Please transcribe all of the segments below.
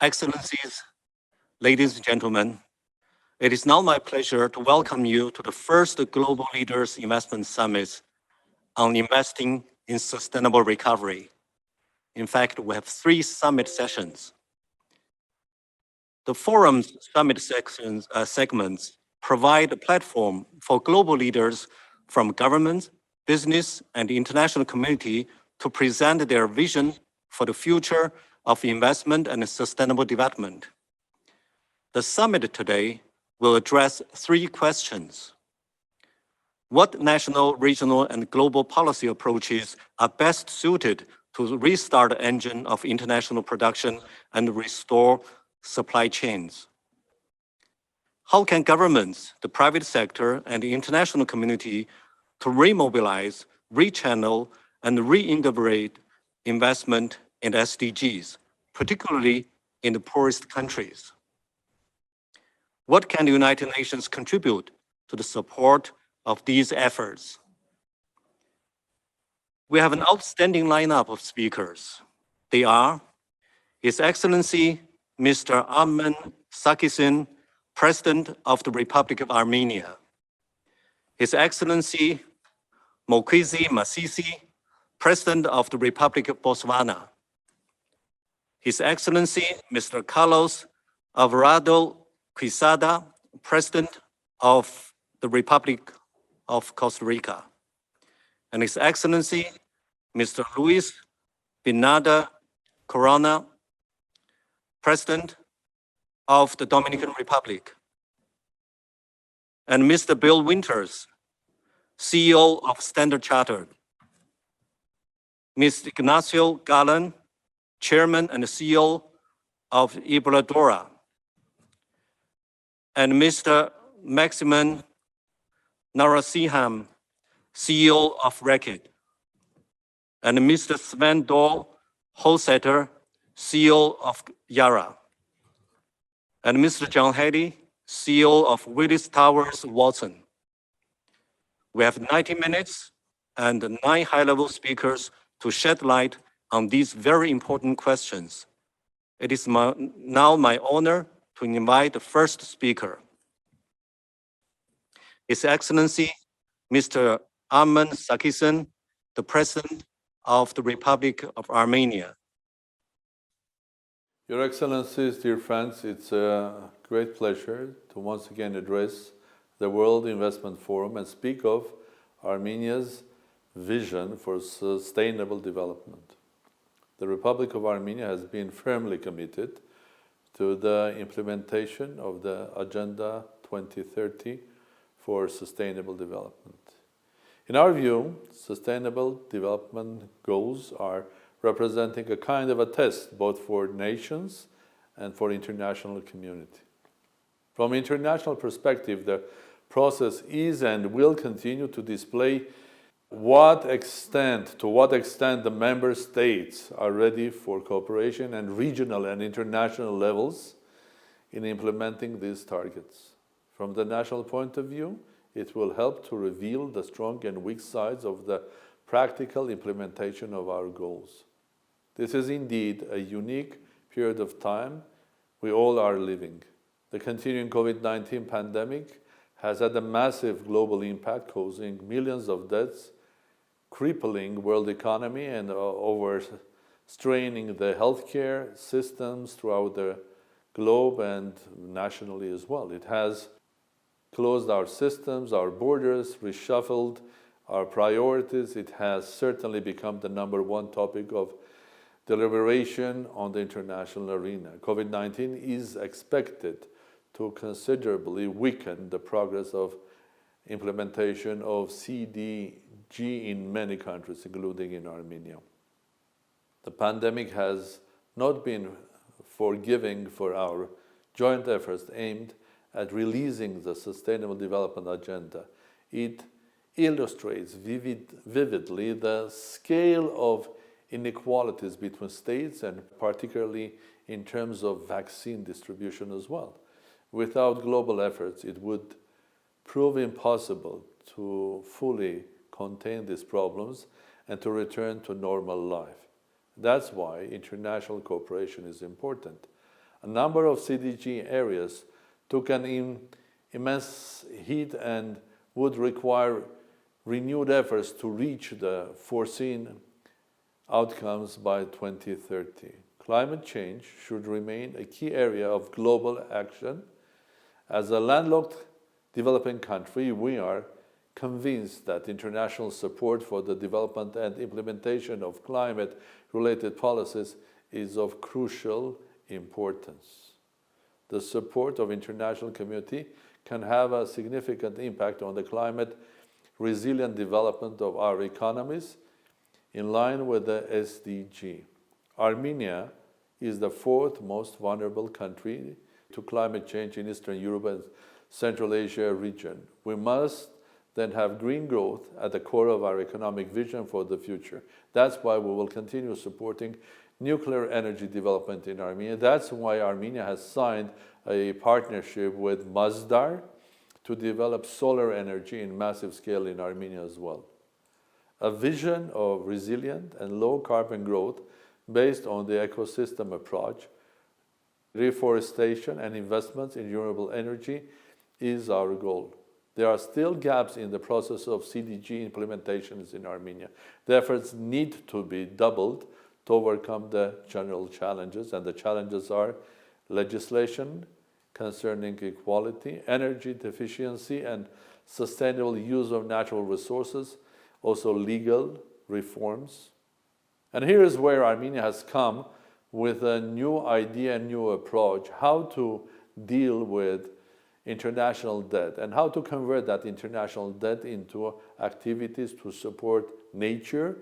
Excellencies, ladies and gentlemen, it is now my pleasure to welcome you to the first Global Leaders Investment Summit on investing in sustainable recovery. In fact, we have 3 summit sessions. The forum's summit segments provide a platform for global leaders from government, business, and the international community to present their vision for the future of investment and sustainable development. The summit today will address 3 questions. What national, regional, and global policy approaches are best suited to restart the engine of international production and restore supply chains? How can governments, the private sector, and the international community to remobilize, rechannel, and reintegrate investment in SDGs, particularly in the poorest countries? What can the United Nations contribute to the support of these efforts? We have an outstanding lineup of speakers. They are His Excellency Mr. Ahmed Sakhisen, President of the Republic of Armenia. His Excellency Mokwezi Masisi, President of the Republic of Botswana. His Excellency Mr. Carlos Alvarado Quesada, President of the Republic of Costa Rica. And His Excellency Mr. Luis Binada Corona, President of the Dominican Republic. And Mr. Bill Winters, CEO of Standard Chartered. Mr. Ignacio Galan, Chairman and CEO of Iberdrola. And Mr. Maximin Narasimhan, CEO of Reckitt. And Mr. Sven Dahl Hosetter, CEO of Yara. And Mr. John Haley, CEO of Willis Towers Watson. We have 90 minutes and 9 high-level speakers to shed light on these very important questions. It is now my honor to invite the first speaker. His Excellency, Mr. Ahmed Sakhisen, the President of the Republic of Armenia. Your Excellencies, dear friends, it's a great pleasure to once again address the World Investment Forum and speak of Armenia's vision for sustainable development. The Republic of Armenia has been firmly committed to the implementation of the Agenda 2030 for sustainable development. In our view, sustainable development goals are representing a kind of a test both for nations and for international community. From international perspective, the process is and will continue to display to what extent the member states are ready for cooperation and regional and international levels in implementing these targets. From the national point of view, it will help to reveal the strong and weak sides of the practical implementation of our goals. This is indeed a unique period of time we all are living. The continuing COVID-19 pandemic has had a massive global impact, causing millions of deaths, crippling world economy and overstraining the healthcare systems throughout the globe and nationally as well. It has closed our systems, our borders, reshuffled our priorities. It has certainly become the #1 topic of deliberation on the international arena. COVID-19 is expected to considerably weaken the progress of implementation of CDG in many countries, including in Armenia. The pandemic has not been forgiving for our joint efforts aimed at releasing the Sustainable Development Agenda. It illustrates vividly the scale of inequalities between states and particularly in terms of vaccine distribution as well. Without global efforts, it would prove impossible to fully contain these problems and to return to normal life. That's why international cooperation is important. A number of CDG areas took an immense heat and would require renewed efforts to reach the foreseen outcomes by 2030. Climate change should remain a key area of global action. As a landlocked developing country, we are convinced that international support for the development and implementation of climate-related policies is of crucial importance. The support of international community can have a significant impact on the climate-resilient development of our economies in line with the SDG. Armenia is the fourth most vulnerable country to climate change in Eastern Europe and Central Asia region. We must then have green growth at the core of our economic vision for the future. That's why we will continue supporting nuclear energy development in Armenia. That's why Armenia has signed a partnership with Masdar to develop solar energy in massive scale in Armenia as well. A vision of resilient and low carbon growth based on the ecosystem approach, reforestation and investments in renewable energy is our goal. There are still gaps in the process of CDG implementations in Armenia. The efforts need to be doubled to overcome the general challenges, and the challenges are legislation concerning equality, energy efficiency, and sustainable use of natural resources, also legal reforms. And here is where Armenia has come with a new idea, a new approach, how to deal with international debt and how to convert that international debt into activities to support nature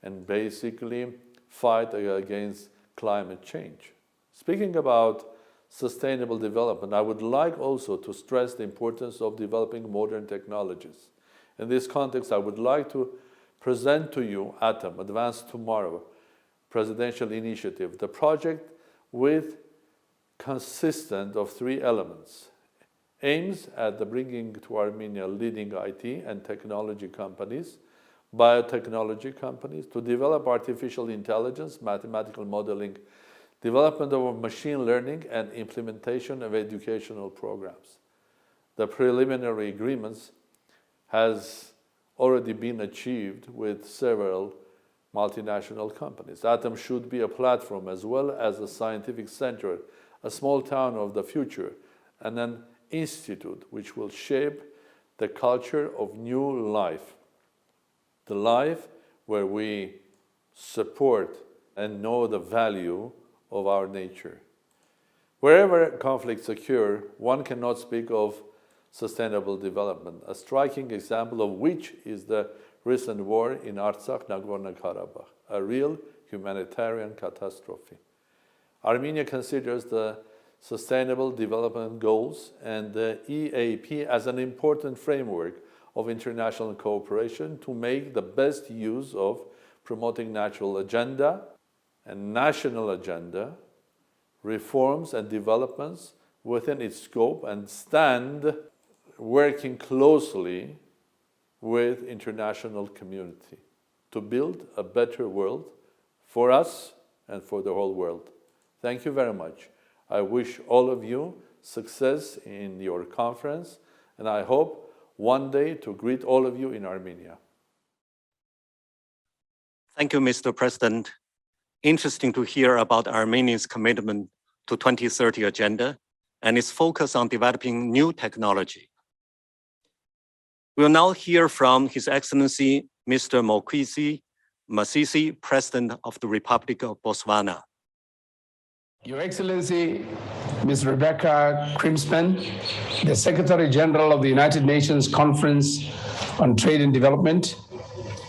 and basically fight against climate change. Speaking about sustainable development, I would like also to stress the importance of developing modern technologies. In this context, I would like to present to you ATOM, Advance Tomorrow, presidential initiative, the project with consistent of three elements. Aims at the bringing to Armenia leading IT and technology companies, biotechnology companies, to develop artificial intelligence, mathematical modeling, development of machine learning, and implementation of educational programs. The preliminary agreements has already been achieved with several multinational companies. ATOM should be a platform as well as a scientific center, a small town of the future, and an institute which will shape the culture of new life. The life where we support and know the value of our nature. Wherever conflicts occur, one cannot speak of sustainable development, a striking example of which is the recent war in Artsakh, Nagorno-Karabakh, a real humanitarian catastrophe. Armenia considers the Sustainable Development Goals and the EAP as an important framework of international cooperation to make the best use of promoting natural agenda and national agenda, reforms and developments within its scope, and stand working closely with international community to build a better world for us and for the whole world. Thank you very much. I wish all of you success in your conference, and I hope one day to greet all of you in Armenia. Thank you, Mr. President. Interesting to hear about Armenia's commitment to 2030 agenda and its focus on developing new technology. We will now hear from His Excellency Mr. Mokwesi Masisi, President of the Republic of Botswana. Your Excellency, Ms. Rebecca Crimspan, the Secretary General of the United Nations Conference on Trade and Development,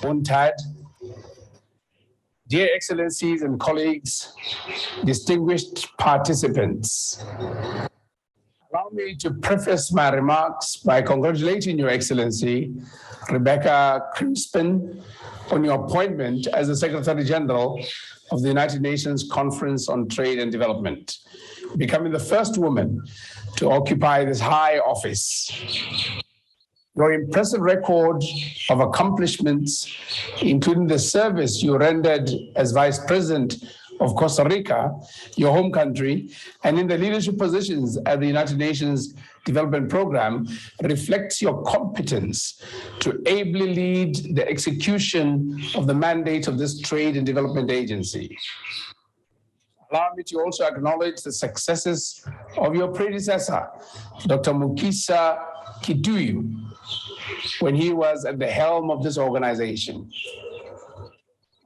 UNTAD, dear Excellencies and colleagues, distinguished participants, allow me to preface my remarks by congratulating Your Excellency, Rebecca Crimspan, on your appointment as the Secretary General of the United Nations Conference on Trade and Development, becoming the first woman to occupy this high office. Your impressive record of accomplishments, including the service you rendered as Vice President of Costa Rica, your home country, and in the leadership positions at the United Nations Development Program reflects your competence to ably lead the execution of the mandate of this Trade and Development Agency. Allow me to also acknowledge the successes of your predecessor, Dr. Mukisa Kituyu, when he was at the helm of this organization.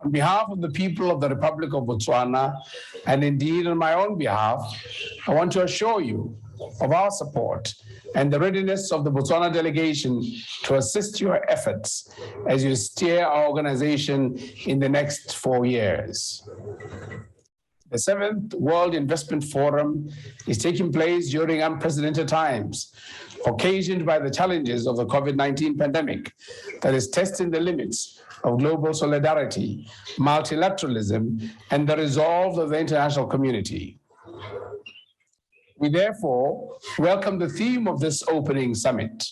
On behalf of the people of the Republic of Botswana, and indeed on my own behalf, I want to assure you of our support and the readiness of the Botswana delegation to assist your efforts as you steer our organization in the next 4 years. The 7th World Investment Forum is taking place during unprecedented times, occasioned by the challenges of the COVID-19 pandemic that is testing the limits of global solidarity, multilateralism, and the resolve of the international community. We therefore welcome the theme of this opening summit,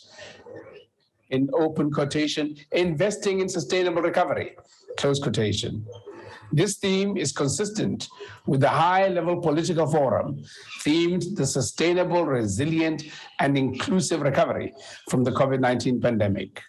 in open quotation, investing in sustainable recovery, close quotation. This theme is consistent with the high-level political forum themed the sustainable, resilient, and inclusive recovery from the COVID-19 pandemic.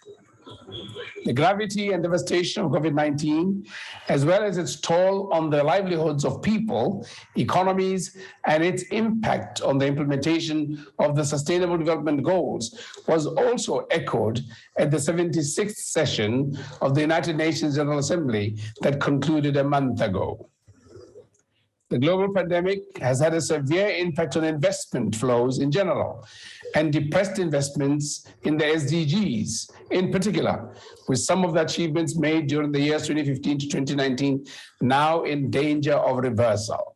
The gravity and devastation of COVID-19, as well as its toll on the livelihoods of people, economies, and its impact on the implementation of the Sustainable Development Goals, was also echoed at the 76th session of the United Nations General Assembly that concluded a month ago. The global pandemic has had a severe impact on investment flows in general and depressed investments in the SDGs in particular, with some of the achievements made during the years 2015 to 2019 now in danger of reversal.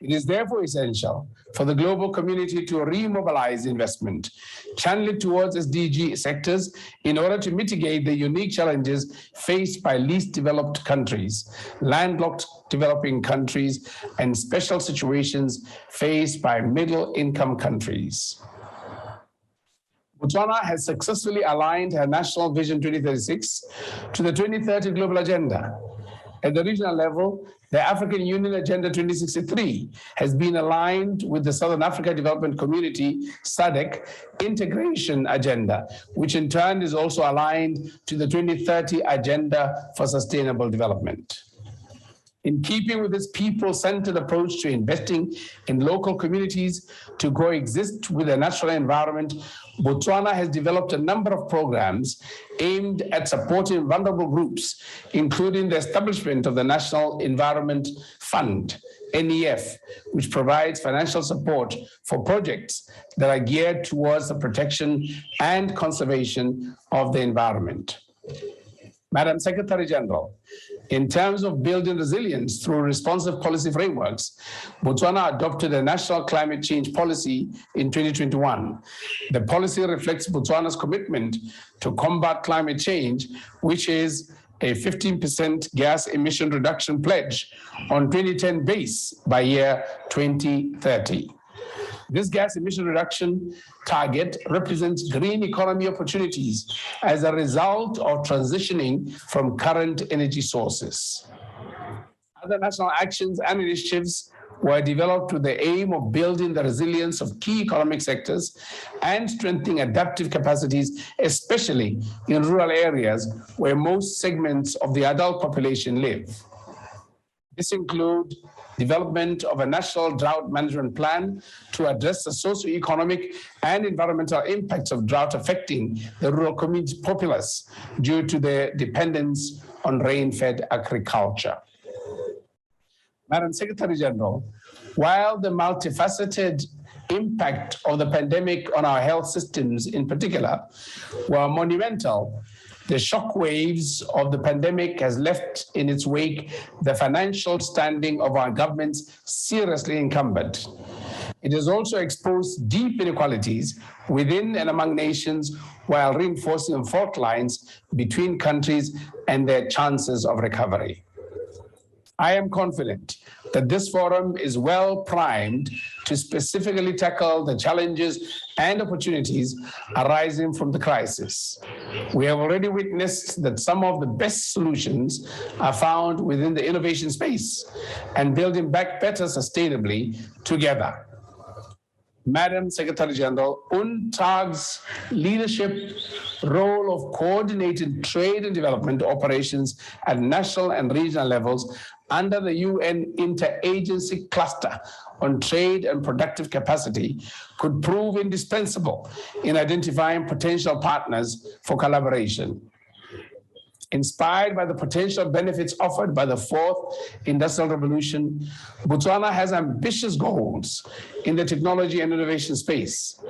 It is therefore essential for the global community to remobilize investment, channel it towards SDG sectors in order to mitigate the unique challenges faced by least developed countries, landlocked developing countries, and special situations faced by middle-income countries. Botswana has successfully aligned her National Vision 2036 to the 2030 Global Agenda. At the regional level, the African Union Agenda 2063 has been aligned with the Southern Africa Development Community, SADC, integration agenda, which in turn is also aligned to the 2030 Agenda for Sustainable Development. In keeping with this people-centered approach to investing in local communities to coexist with the natural environment, Botswana has developed a number of programs aimed at supporting vulnerable groups, including the establishment of the National Environment Fund, NEF, which provides financial support for projects that are geared towards the protection and conservation of the environment. Madam Secretary General, in terms of building resilience through responsive policy frameworks, Botswana adopted a national climate change policy in 2021. The policy reflects Botswana's commitment to combat climate change, which is a 15% gas emission reduction pledge on 2010 base by year 2030. This gas emission reduction target represents green economy opportunities as a result of transitioning from current energy sources. Other national actions and initiatives were developed with the aim of building the resilience of key economic sectors and strengthening adaptive capacities, especially in rural areas where most segments of the adult population live. This includes development of a national drought management plan to address the socio-economic and environmental impacts of drought affecting the rural community populace due to their dependence on rain-fed agriculture. Madam Secretary General, while the multifaceted impact of the pandemic on our health systems in particular were monumental, the shock waves of the pandemic has left in its wake the financial standing of our governments seriously encumbered. It has also exposed deep inequalities within and among nations while reinforcing fault lines between countries and their chances of recovery. I am confident that this forum is well primed to specifically tackle the challenges and opportunities arising from the crisis. We have already witnessed that some of the best solutions are found within the innovation space and building back better sustainably together. Madam Secretary General, UNTAG's leadership role of coordinating trade and development operations at national and regional levels under the UN Interagency Cluster on Trade and Productive Capacity could prove indispensable in identifying potential partners for collaboration. Inspired by the potential benefits offered by the fourth industrial revolution, Botswana has ambitious goals in the technology and innovation space.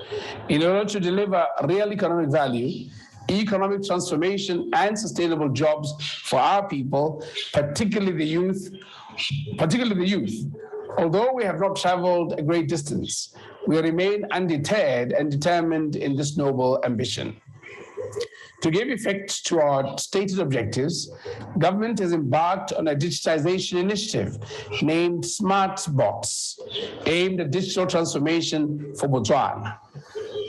In order to deliver real economic value, economic transformation, and sustainable jobs for our people, particularly the youth. Although we have not traveled a great distance, we remain undeterred and determined in this noble ambition. To give effect to our stated objectives, government has embarked on a digitization initiative named Smart Bots, aimed at digital transformation for Botswana.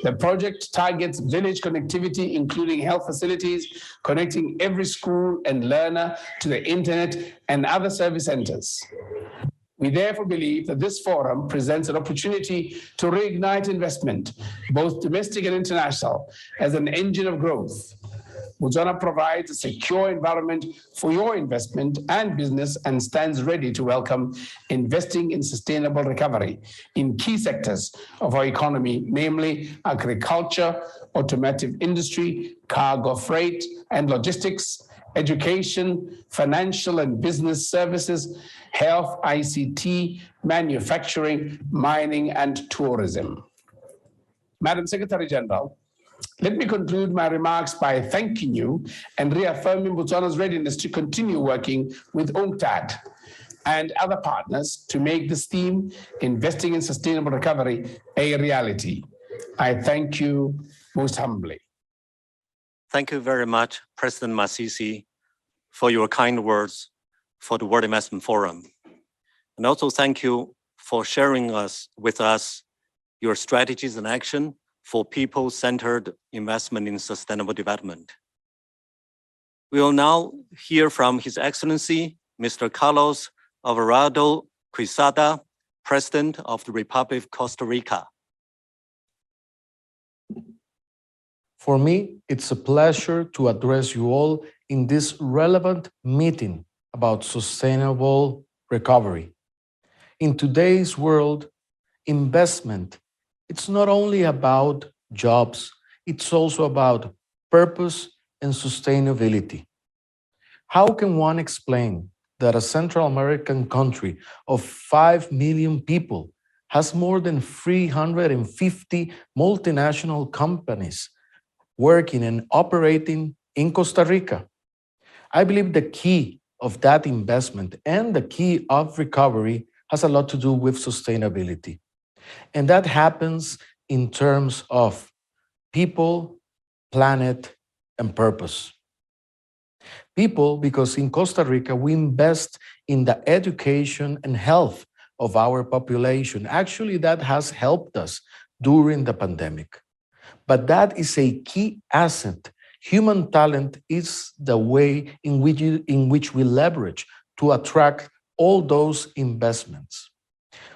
The project targets village connectivity, including health facilities, connecting every school and learner to the internet and other service centers. We therefore believe that this forum presents an opportunity to reignite investment, both domestic and international, as an engine of growth. Botswana provides a secure environment for your investment and business and stands ready to welcome investing in sustainable recovery in key sectors of our economy, namely agriculture, automotive industry, cargo freight and logistics, education, financial and business services, health, ICT, manufacturing, mining, and tourism. Madam Secretary General, let me conclude my remarks by thanking you and reaffirming Botswana's readiness to continue working with UNCTAD and other partners to make this theme, investing in sustainable recovery, a reality. I thank you most humbly. Thank you very much, President Masisi, for your kind words for the World Investment Forum. And also thank you for sharing with us your strategies and action for people-centered investment in sustainable development. We will now hear from His Excellency, Mr. Carlos Alvarado Quesada, President of the Republic of Costa Rica. For me, it's a pleasure to address you all in this relevant meeting about sustainable recovery. In today's world, investment, it's not only about jobs, it's also about purpose and sustainability. How can one explain that a Central American country of 5 million people has more than 350 multinational companies working and operating in Costa Rica? I believe the key of that investment and the key of recovery has a lot to do with sustainability. And that happens in terms of people, planet, and purpose. People, because in Costa Rica, we invest in the education and health of our population. Actually, that has helped us during the pandemic. But that is a key asset. Human talent is the way in which we leverage to attract all those investments.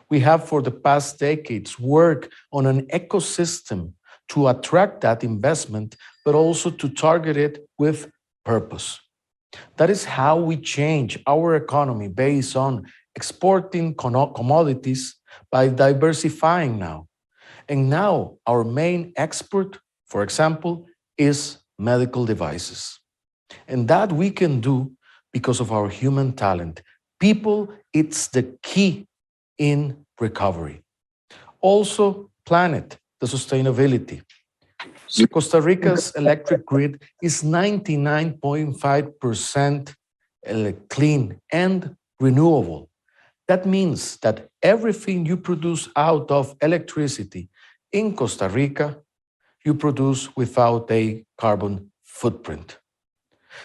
We have for the past decades worked on an ecosystem to attract that investment, but also to target it with purpose. That is how we change our economy based on exporting commodities by diversifying now. And now our main export, for example, is medical devices. And that we can do because of our human talent. People, it's the key in recovery. Also, planet, the sustainability. Costa Rica's electric grid is 99.5% clean and renewable. That means that everything you produce out of electricity in Costa Rica, you produce without a carbon footprint.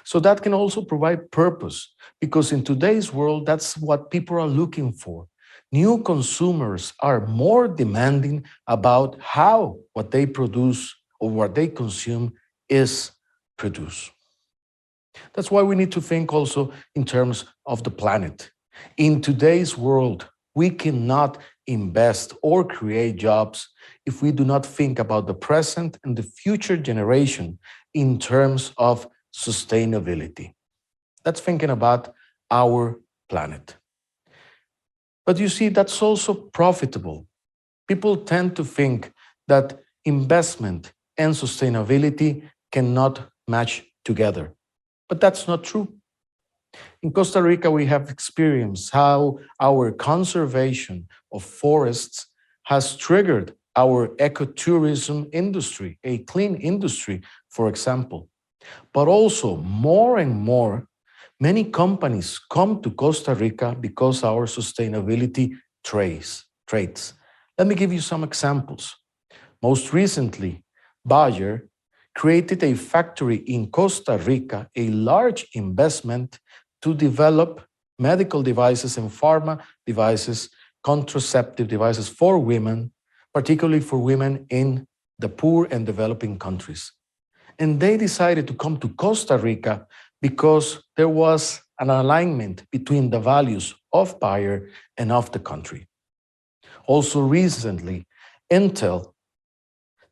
So that can also provide purpose, because in today's world, that's what people are looking for. New consumers are more demanding about how what they produce or what they consume is produced. That's why we need to think also in terms of the planet. In today's world, we cannot invest or create jobs if we do not think about the present and the future generation in terms of sustainability. That's thinking about our planet. But you see, that's also profitable. People tend to think that investment and sustainability cannot match together. But that's not true. In Costa Rica, we have experienced how our conservation of forests has triggered our ecotourism industry, a clean industry, for example. But also, more and more, many companies come to Costa Rica because our sustainability traits. Let me give you some examples. Most recently, Bayer created a factory in Costa Rica, a large investment to develop medical devices and pharma devices, contraceptive devices for women, particularly for women in the poor and developing countries. And they decided to come to Costa Rica because there was an alignment between the values of Bayer and of the country. Also recently, Intel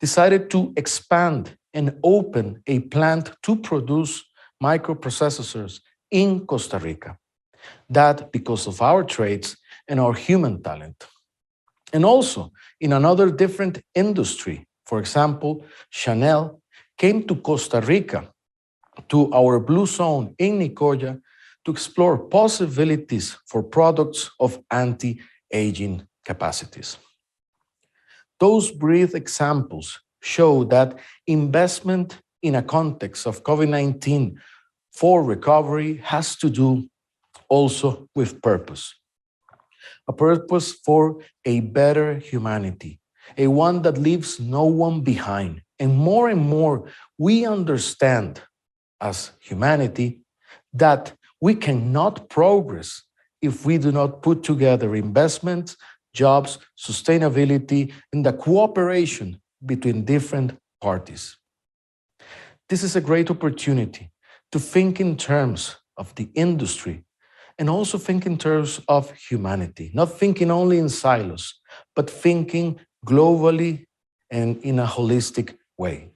decided to expand and open a plant to produce microprocessors in Costa Rica. That because of our traits and our human talent. And also in another different industry, for example, Chanel came to Costa Rica, to our Blue Zone in Nicoya, to explore possibilities for products of anti-aging capacities. Those brief examples show that investment in a context of COVID-19 for recovery has to do also with purpose. A purpose for a better humanity, a one that leaves no one behind. And more, we understand as humanity that we cannot progress if we do not put together investments, jobs, sustainability, and the cooperation between different parties. This is a great opportunity to think in terms of the industry and also think in terms of humanity, not thinking only in silos, but thinking globally and in a holistic way.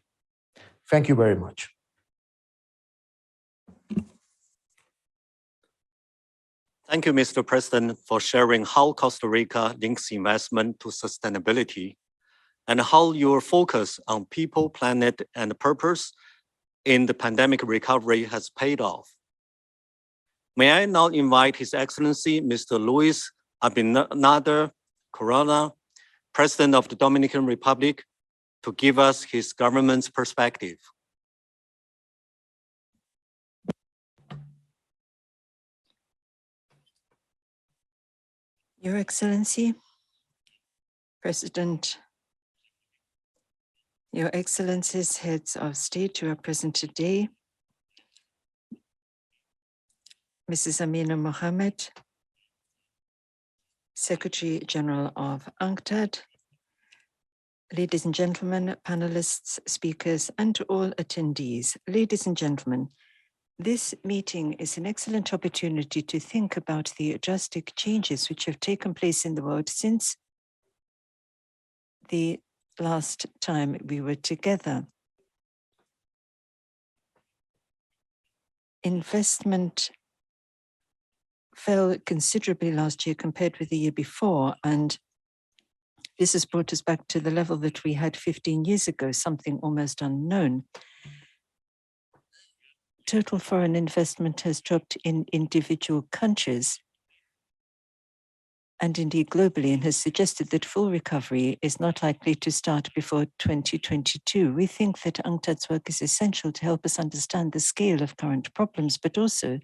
Thank you very much. Thank you, Mr. President, for sharing how Costa Rica links investment to sustainability and how your focus on people, planet, and purpose in the pandemic recovery has paid off. May I now invite His Excellency, Mr. Luis Abinader Corona, President of the Dominican Republic, to give us his government's perspective. Your Excellency, President, Your Excellencies, Heads of State who are present today, Mrs. Amina Mohammed, Secretary General of UNCTAD, ladies and gentlemen, panelists, speakers, and to all attendees. Ladies and gentlemen, this meeting is an excellent opportunity to think about the drastic changes which have taken place in the world since the last time we were together. Investment fell considerably last year compared with the year before, and this has brought us back to the level that we had 15 years ago, something almost unknown. Total foreign investment has dropped in individual countries and indeed globally, and has suggested that full recovery is not likely to start before 2022. We think that UNCTAD's work is essential to help us understand the scale of current problems, but also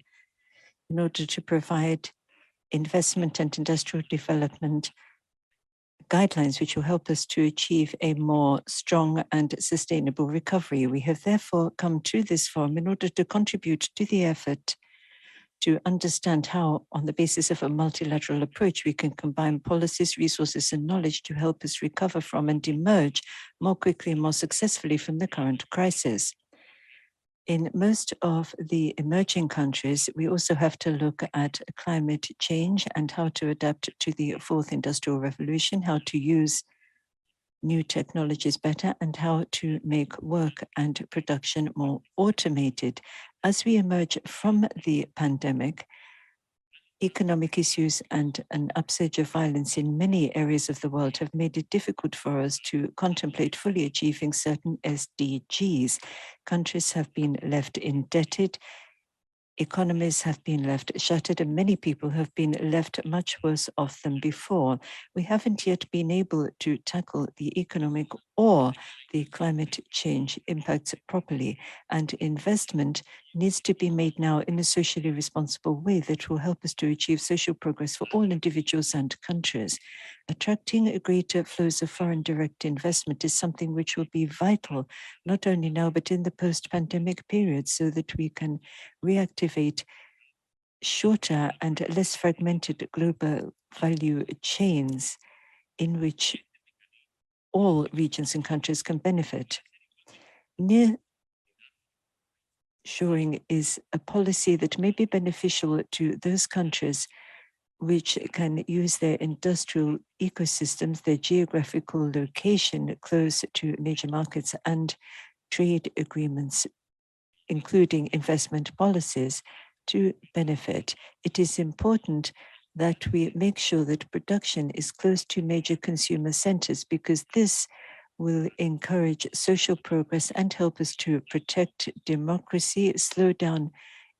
in order to provide investment and industrial development guidelines which will help us to achieve a more strong and sustainable recovery. We have therefore come to this forum in order to contribute to the effort to understand how, on the basis of a multilateral approach, we can combine policies, resources, and knowledge to help us recover from and emerge more quickly and more successfully from the current crisis. In most of the emerging countries, we also have to look at climate change and how to adapt to the fourth industrial revolution, how to use new technologies better, and how to make work and production more automated. As we emerge from the pandemic, economic issues and an upsurge of violence in many areas of the world have made it difficult for us to contemplate fully achieving certain SDGs. Countries have been left indebted, economies have been left shuttered, and many people have been left much worse off than before. We haven't yet been able to tackle the economic or the climate change impacts properly, and investment needs to be made now in a socially responsible way that will help us to achieve social progress for all individuals and countries. Attracting greater flows of foreign direct investment is something which will be vital, not only now, but in the post-pandemic period, so that we can reactivate shorter and less fragmented global value chains in which all regions and countries can benefit. Nearshoring is a policy that may be beneficial to those countries which can use their industrial ecosystems, their geographical location close to major markets, and trade agreements, including investment policies, to benefit. It is important that we make sure that production is close to major consumer centers, because this will encourage social progress and help us to protect democracy, slow down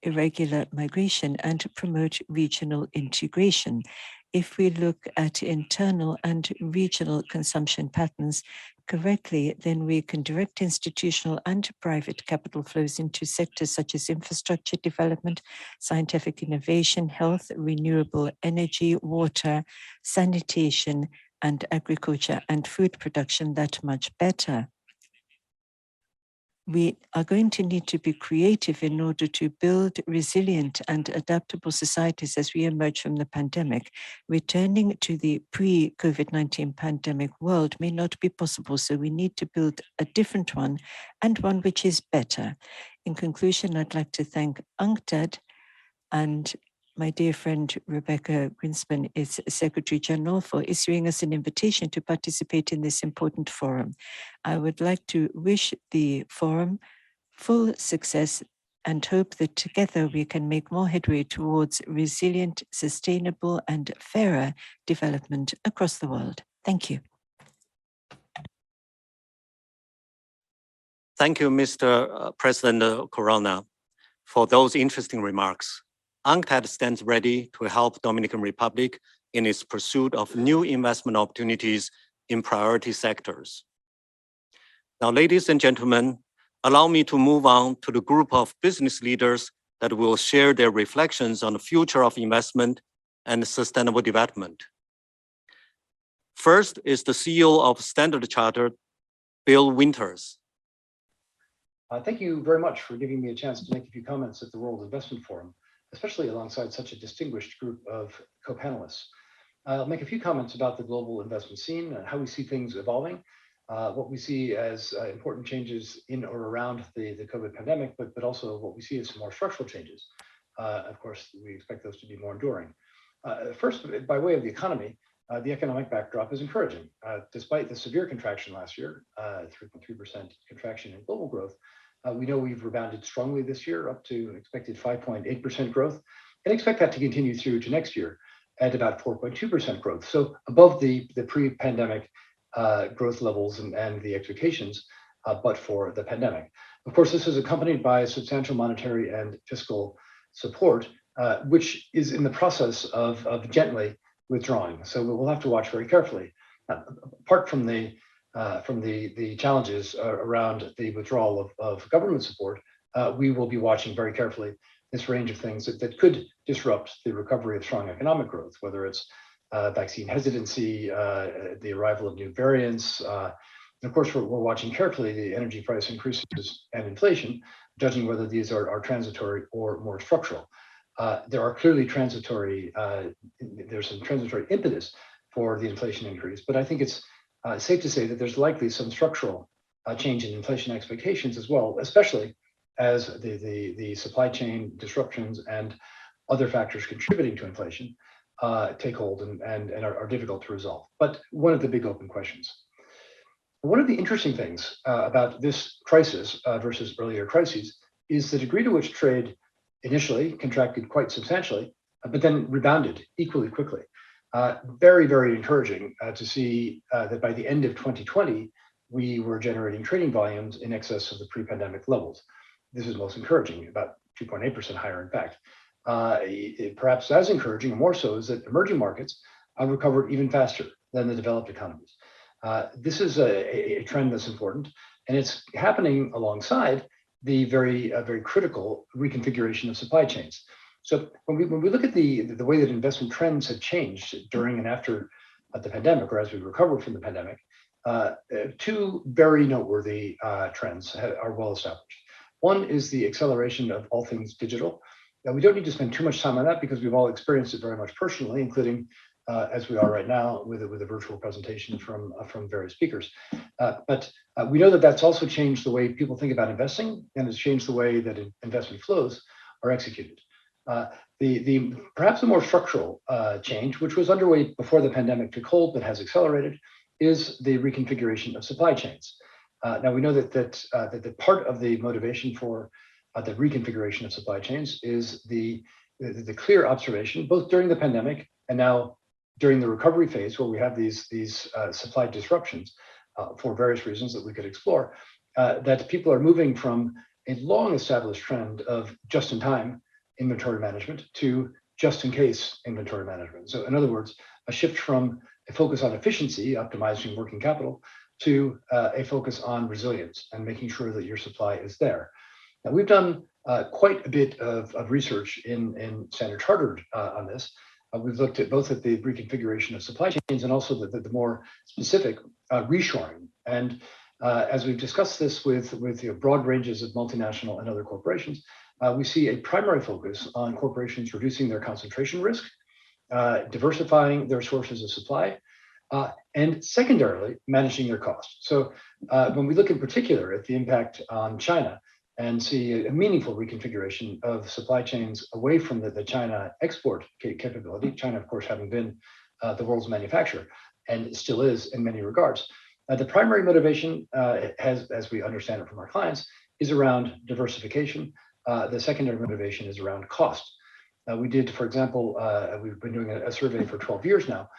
irregular migration, and promote regional integration. If we look at internal and regional consumption patterns correctly, then we can direct institutional and private capital flows into sectors such as infrastructure development, scientific innovation, health, renewable energy, water, sanitation, and agriculture and food production that much better. We are going to need to be creative in order to build resilient and adaptable societies as we emerge from the pandemic. Returning to the pre-COVID-19 pandemic world may not be possible, so we need to build a different one, and one which is better. In conclusion, I'd like to thank UNCTAD and my dear friend Rebecca Grinspan, its Secretary General, for issuing us an invitation to participate in this important forum. I would like to wish the forum full success and hope that together we can make more headway towards resilient, sustainable, and fairer development across the world. Thank you. Thank you, Mr. President Corona, for those interesting remarks. UNCTAD stands ready to help Dominican Republic in its pursuit of new investment opportunities in priority sectors. Now, ladies and gentlemen, allow me to move on to the group of business leaders that will share their reflections on the future of investment and sustainable development. First is the CEO of Standard Chartered, Bill Winters. Thank you very much for giving me a chance to make a few comments at the World Investment Forum, especially alongside such a distinguished group of co-panelists. I'll make a few comments about the global investment scene and how we see things evolving, what we see as important changes in or around the COVID pandemic, but also what we see as some more structural changes. Of course, we expect those to be more enduring. First, by way of the economy, the economic backdrop is encouraging. Despite the severe contraction last year, 3.3% contraction in global growth, we know we've rebounded strongly this year, up to expected 5.8% growth, and expect that to continue through to next year at about 4.2% growth. So above the pre-pandemic growth levels and the expectations, but for the pandemic. Of course, this is accompanied by substantial monetary and fiscal support, which is in the process of gently withdrawing. So we'll have to watch very carefully. Apart from the challenges around the withdrawal of government support, we will be watching very carefully this range of things that could disrupt the recovery of strong economic growth, whether it's vaccine hesitancy, the arrival of new variants. And of course, we're watching carefully the energy price increases and inflation, judging whether these are transitory or more structural. There are clearly transitory, there's some transitory impetus for the inflation increase, but I think it's safe to say that there's likely some structural change in inflation expectations as well, especially as the supply chain disruptions and other factors contributing to inflation take hold and are difficult to resolve. But one of the big open questions. One of the interesting things about this crisis versus earlier crises is the degree to which trade initially contracted quite substantially, but then rebounded equally quickly. Very, very encouraging to see that by the end of 2020, we were generating trading volumes in excess of the pre-pandemic levels. This is most encouraging, about 2.8% higher, in fact. Perhaps as encouraging, and more so, is that emerging markets recovered even faster than the developed economies. This is a trend that's important, and it's happening alongside the very critical reconfiguration of supply chains. So when we look at the way that investment trends have changed during and after the pandemic, or as we recover from the pandemic, two very noteworthy trends are well established. One is the acceleration of all things digital. Now, we don't need to spend too much time on that because we've all experienced it very much personally, including as we are right now with a virtual presentation from various speakers. But we know that that's also changed the way people think about investing, and it's changed the way that investment flows are executed. Perhaps the more structural change, which was underway before the pandemic took hold but has accelerated, is the reconfiguration of supply chains. Now, we know that part of the motivation for the reconfiguration of supply chains is the clear observation, both during the pandemic and now during the recovery phase, where we have these supply disruptions for various reasons that we could explore, that people are moving from a long established trend of just-in-time inventory management to just-in-case inventory management. So in other words, a shift from a focus on efficiency, optimizing working capital, to a focus on resilience and making sure that your supply is there. Now, we've done quite a bit of research in Standard Chartered on this. We've looked at both at the reconfiguration of supply chains and also the more specific reshoring. And as we've discussed this with broad ranges of multinational and other corporations, we see a primary focus on corporations reducing their concentration risk, diversifying their sources of supply, and secondarily, managing their costs. So when we look in particular at the impact on China and see a meaningful reconfiguration of supply chains away from the China export capability, China, of course, having been the world's manufacturer and still is in many regards, the primary motivation, as we understand it from our clients, is around diversification. The secondary motivation is around cost. We did, for example, we've been doing a survey for 12 years now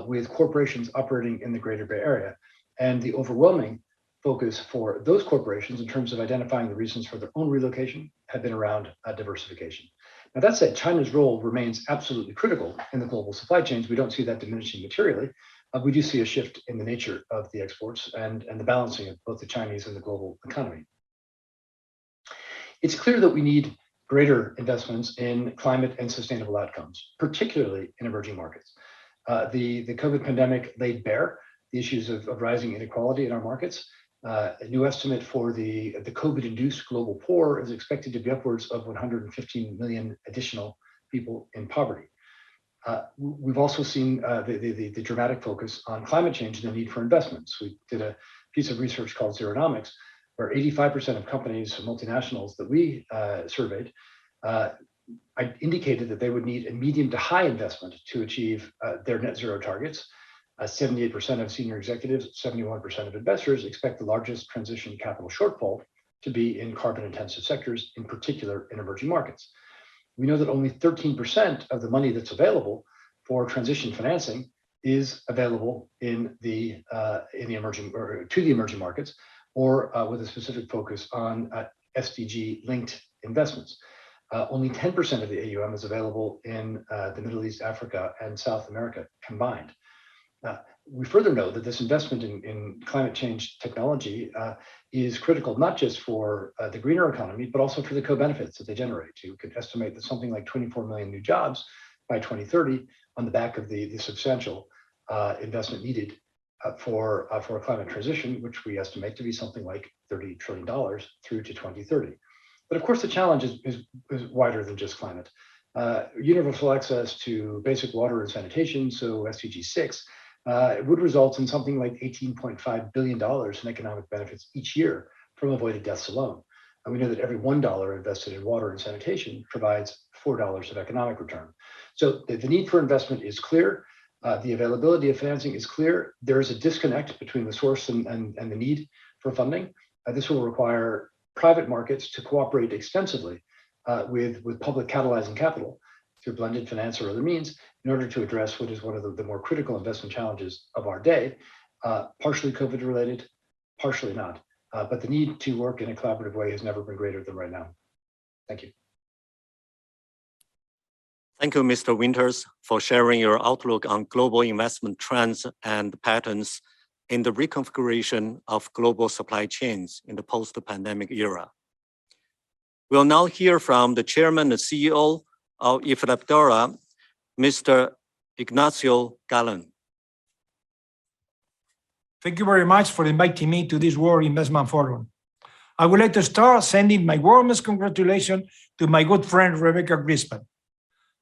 with corporations operating in the Greater Bay Area, and the overwhelming focus for those corporations in terms of identifying the reasons for their own relocation have been around diversification. Now, that said, China's role remains absolutely critical in the global supply chains. We don't see that diminishing materially. We do see a shift in the nature of the exports and the balancing of both the Chinese and the global economy. It's clear that we need greater investments in climate and sustainable outcomes, particularly in emerging markets. The COVID pandemic laid bare the issues of rising inequality in our markets. A new estimate for the COVID-induced global poor is expected to be upwards of 115 million additional people in poverty. We've also seen the dramatic focus on climate change and the need for investments. We did a piece of research called Zeronomics, where 85% of companies, multinationals that we surveyed, indicated that they would need a medium to high investment to achieve their net zero targets. 78% of senior executives, 71% of investors expect the largest transition capital shortfall to be in carbon intensive sectors, in particular in emerging markets. We know that only 13% of the money that's available for transition financing is available in the emerging or to the emerging markets, or with a specific focus on SDG linked investments. Only 10% of the AUM is available in the Middle East, Africa, and South America combined. We further know that this investment in climate change technology is critical not just for the greener economy, but also for the co-benefits that they generate. You could estimate that something like 24 million new jobs by 2030 on the back of the substantial investment needed for a climate transition, which we estimate to be something like $30 trillion through to 2030. But of course, the challenge is wider than just climate. Universal access to basic water and sanitation, so SDG 6, would result in something like $18.5 billion in economic benefits each year from avoided deaths alone. And we know that every $1 invested in water and sanitation provides $4 of economic return. So the need for investment is clear. The availability of financing is clear. There is a disconnect between the source and the need for funding. This will require private markets to cooperate extensively with public catalyzing capital through blended finance or other means in order to address what is one of the more critical investment challenges of our day, partially COVID related, partially not. But the need to work in a collaborative way has never been greater than right now. Thank you. Thank you, Mr. Winters, for sharing your outlook on global investment trends and patterns in the reconfiguration of global supply chains in the post-pandemic era. We'll now hear from the chairman and CEO of Iberdrola, Mr. Ignacio Galán. Thank you very much for inviting me to this World Investment Forum. I would like to start sending my warmest congratulations to my good friend, Rebecca Grispan.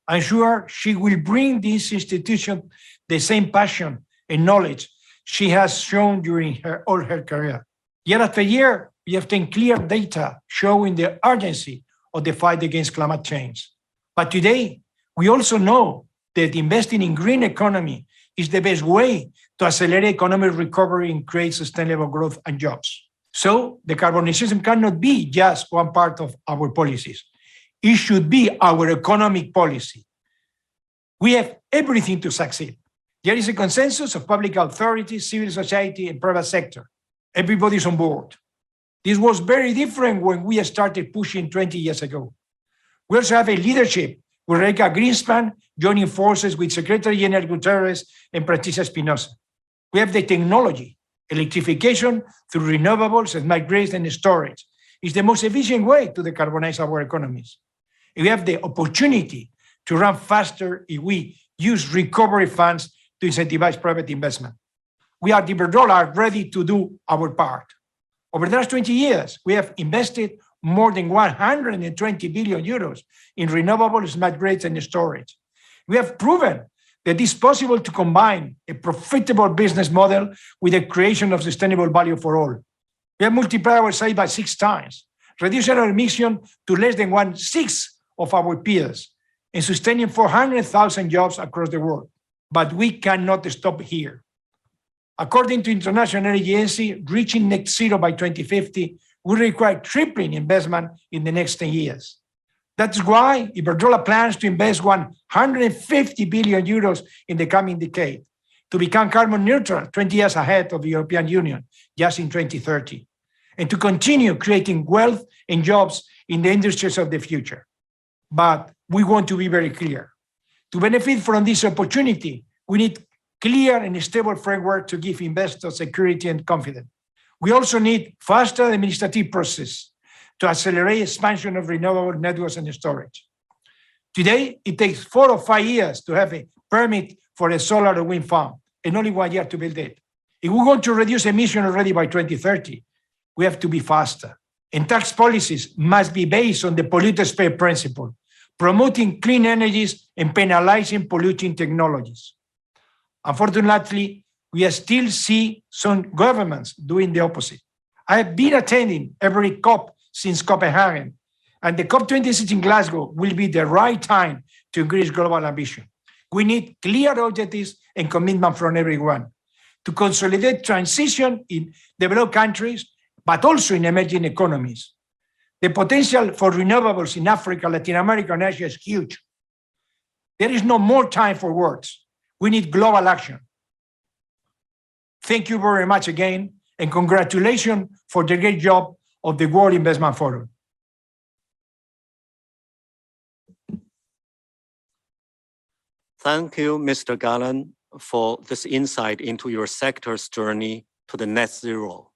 I'm sure she will bring this institution the same passion and knowledge she has shown during all her career. Year after year, we have obtained clear data showing the urgency of the fight against climate change. But today, we also know that investing in green economy is the best way to accelerate economic recovery and create sustainable growth and jobs. So decarbonization cannot be just one part of our policies. It should be our economic policy. We have everything to succeed. There is a consensus of public authorities, civil society, and private sector. Everybody's on board. This was very different when we started pushing 20 years ago. We also have a leadership with Rebecca Greenspan joining forces with Secretary General Guterres and Patricia Espinosa. We have the technology. Electrification through renewables, smart grids, and storage is the most efficient way to decarbonize our economies. We have the opportunity to run faster if we use recovery funds to incentivize private investment. We at Iberdrola are ready to do our part. Over the last 20 years, we have invested more than 120 billion euros in renewables, smart grids, and storage. We have proven that it's possible to combine a profitable business model with the creation of sustainable value for all. We have multiplied our size by 6 times, reducing our emission to less than 1/6 of our peers, and sustaining 400,000 jobs across the world. But we cannot stop here. According to International Energy Agency, reaching net zero by 2050 will require tripling investment in the next 10 years. That's why Iberdrola plans to invest 150 billion euros in the coming decade to become carbon neutral 20 years ahead of the European Union, just in 2030, and to continue creating wealth and jobs in the industries of the future. But we want to be very clear. To benefit from this opportunity, we need clear and stable framework to give investors security and confidence. We also need faster administrative process to accelerate expansion of renewable networks and storage. Today, it takes 4 or 5 years to have a permit for a solar or wind farm, and only 1 year to build it. If we want to reduce emissions already by 2030, we have to be faster. And tax policies must be based on the polluters pay principle, promoting clean energies and penalizing polluting technologies. Unfortunately, we still see some governments doing the opposite. I have been attending every COP since Copenhagen, and the COP26 in Glasgow will be the right time to increase global ambition. We need clear objectives and commitment from everyone to consolidate transition in developed countries, but also in emerging economies. The potential for renewables in Africa, Latin America, and Asia is huge. There is no more time for words. We need global action. Thank you very much again, and congratulations for the great job of the World Investment Forum. Thank you, Mr. Galán, for this insight into your sector's journey to the net zero.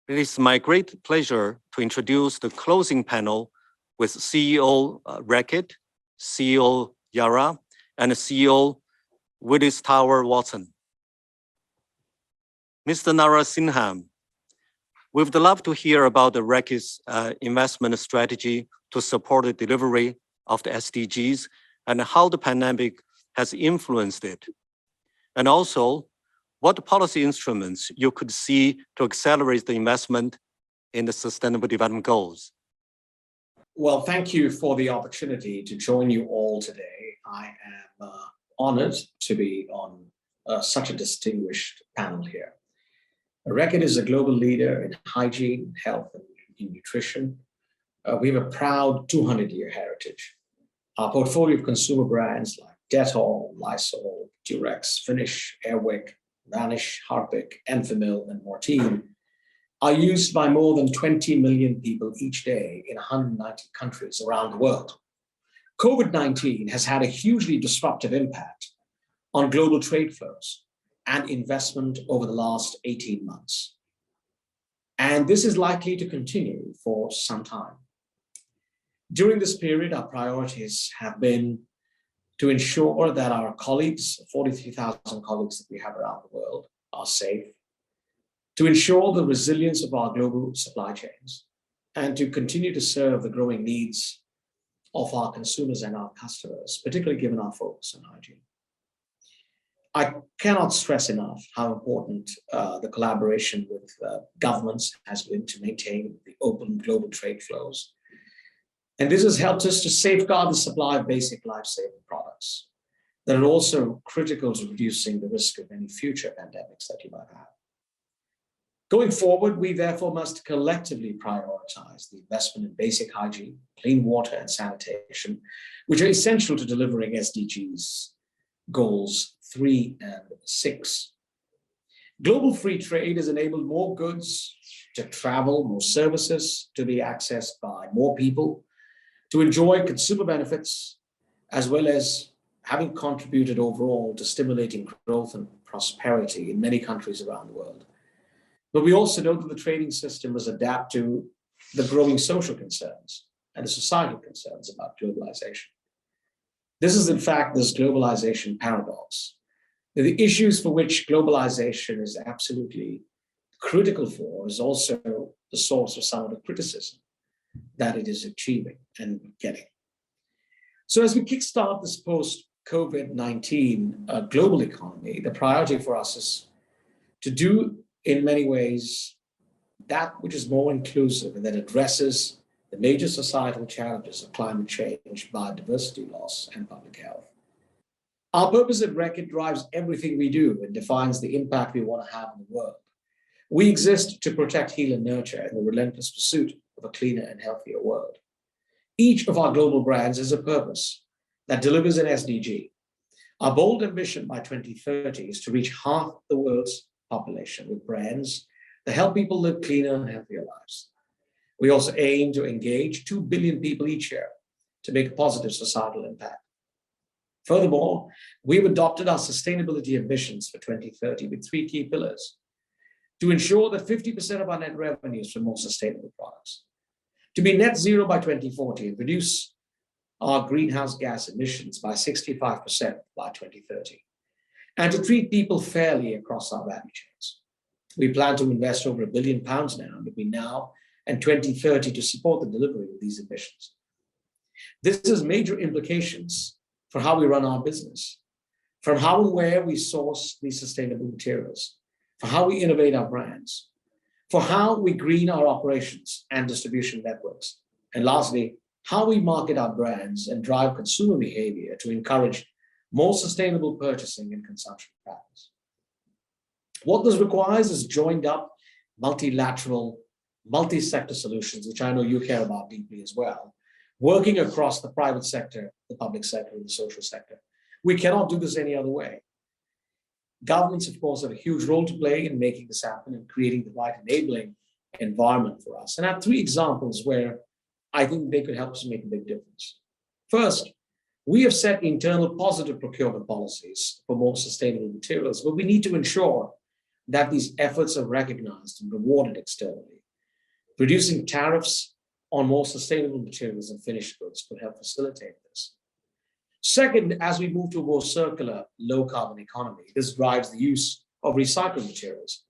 It is my great pleasure to introduce the closing panel with CEO Reckitt, CEO Yara, and CEO Willis Tower Watson. Mr. Narasimhan, we would love to hear about the REC's investment strategy to support the delivery of the SDGs and how the pandemic has influenced it. And also, what policy instruments you could see to accelerate the investment in the Sustainable Development Goals. Well, thank you for the opportunity to join you all today. I am honored to be on such a distinguished panel here. Reckitt is a global leader in hygiene, health, and in nutrition. We have a proud 200-year heritage. Our portfolio of consumer brands like Dettol, Lysol, Durex, Finish, Airwick, Vanish, Harpic, Enfamil, and Mortein are used by more than 20 million people each day in 190 countries around the world. COVID-19 has had a hugely disruptive impact on global trade flows and investment over the last 18 months. And this is likely to continue for some time. During this period, our priorities have been to ensure that our colleagues, 43,000 colleagues that we have around the world, are safe, to ensure the resilience of our global supply chains, and to continue to serve the growing needs of our consumers and our customers, particularly given our focus on hygiene. I cannot stress enough how important the collaboration with governments has been to maintain the open global trade flows. And this has helped us to safeguard the supply of basic life-saving products that are also critical to reducing the risk of any future pandemics that you might have. Going forward, we therefore must collectively prioritize the investment in basic hygiene, clean water, and sanitation, which are essential to delivering SDGs goals 3 and 6. Global free trade has enabled more goods to travel, more services to be accessed by more people, to enjoy consumer benefits, as well as having contributed overall to stimulating growth and prosperity in many countries around the world. But we also know that the trading system must adapt to the growing social concerns and the societal concerns about globalization. This is, in fact, this globalization paradox. The issues for which globalization is absolutely critical for is also the source of some of the criticism that it is achieving and getting. So as we kickstart this post-COVID-19 global economy, the priority for us is to do, in many ways, that which is more inclusive and that addresses the major societal challenges of climate change, biodiversity loss, and public health. Our purpose at Reckitt drives everything we do and defines the impact we want to have in the world. We exist to protect, heal, and nurture in the relentless pursuit of a cleaner and healthier world. Each of our global brands has a purpose that delivers an SDG. Our bold ambition by 2030 is to reach half the world's population with brands that help people live cleaner and healthier lives. We also aim to engage 2 billion people each year to make a positive societal impact. Furthermore, we've adopted our sustainability ambitions for 2030 with 3 key pillars: to ensure that 50% of our net revenue is from more sustainable products, to be net zero by 2040 and reduce our greenhouse gas emissions by 65% by 2030, and to treat people fairly across our value chains. We plan to invest over £1 billion now between now and 2030 to support the delivery of these ambitions. This has major implications for how we run our business, from how and where we source these sustainable materials, for how we innovate our brands, for how we green our operations and distribution networks, and lastly, how we market our brands and drive consumer behavior to encourage more sustainable purchasing and consumption patterns. What this requires is joined up, multilateral, multi-sector solutions, which I know you care about deeply as well, working across the private sector, the public sector, and the social sector. We cannot do this any other way. Governments, of course, have a huge role to play in making this happen and creating the right enabling environment for us. And I have 3 examples where I think they could help us make a big difference. First, we have set internal positive procurement policies for more sustainable materials, but we need to ensure that these efforts are recognized and rewarded externally. Reducing tariffs on more sustainable materials and finished goods could help facilitate this. Second, as we move to a more circular, low carbon economy, this drives the use of recycled materials.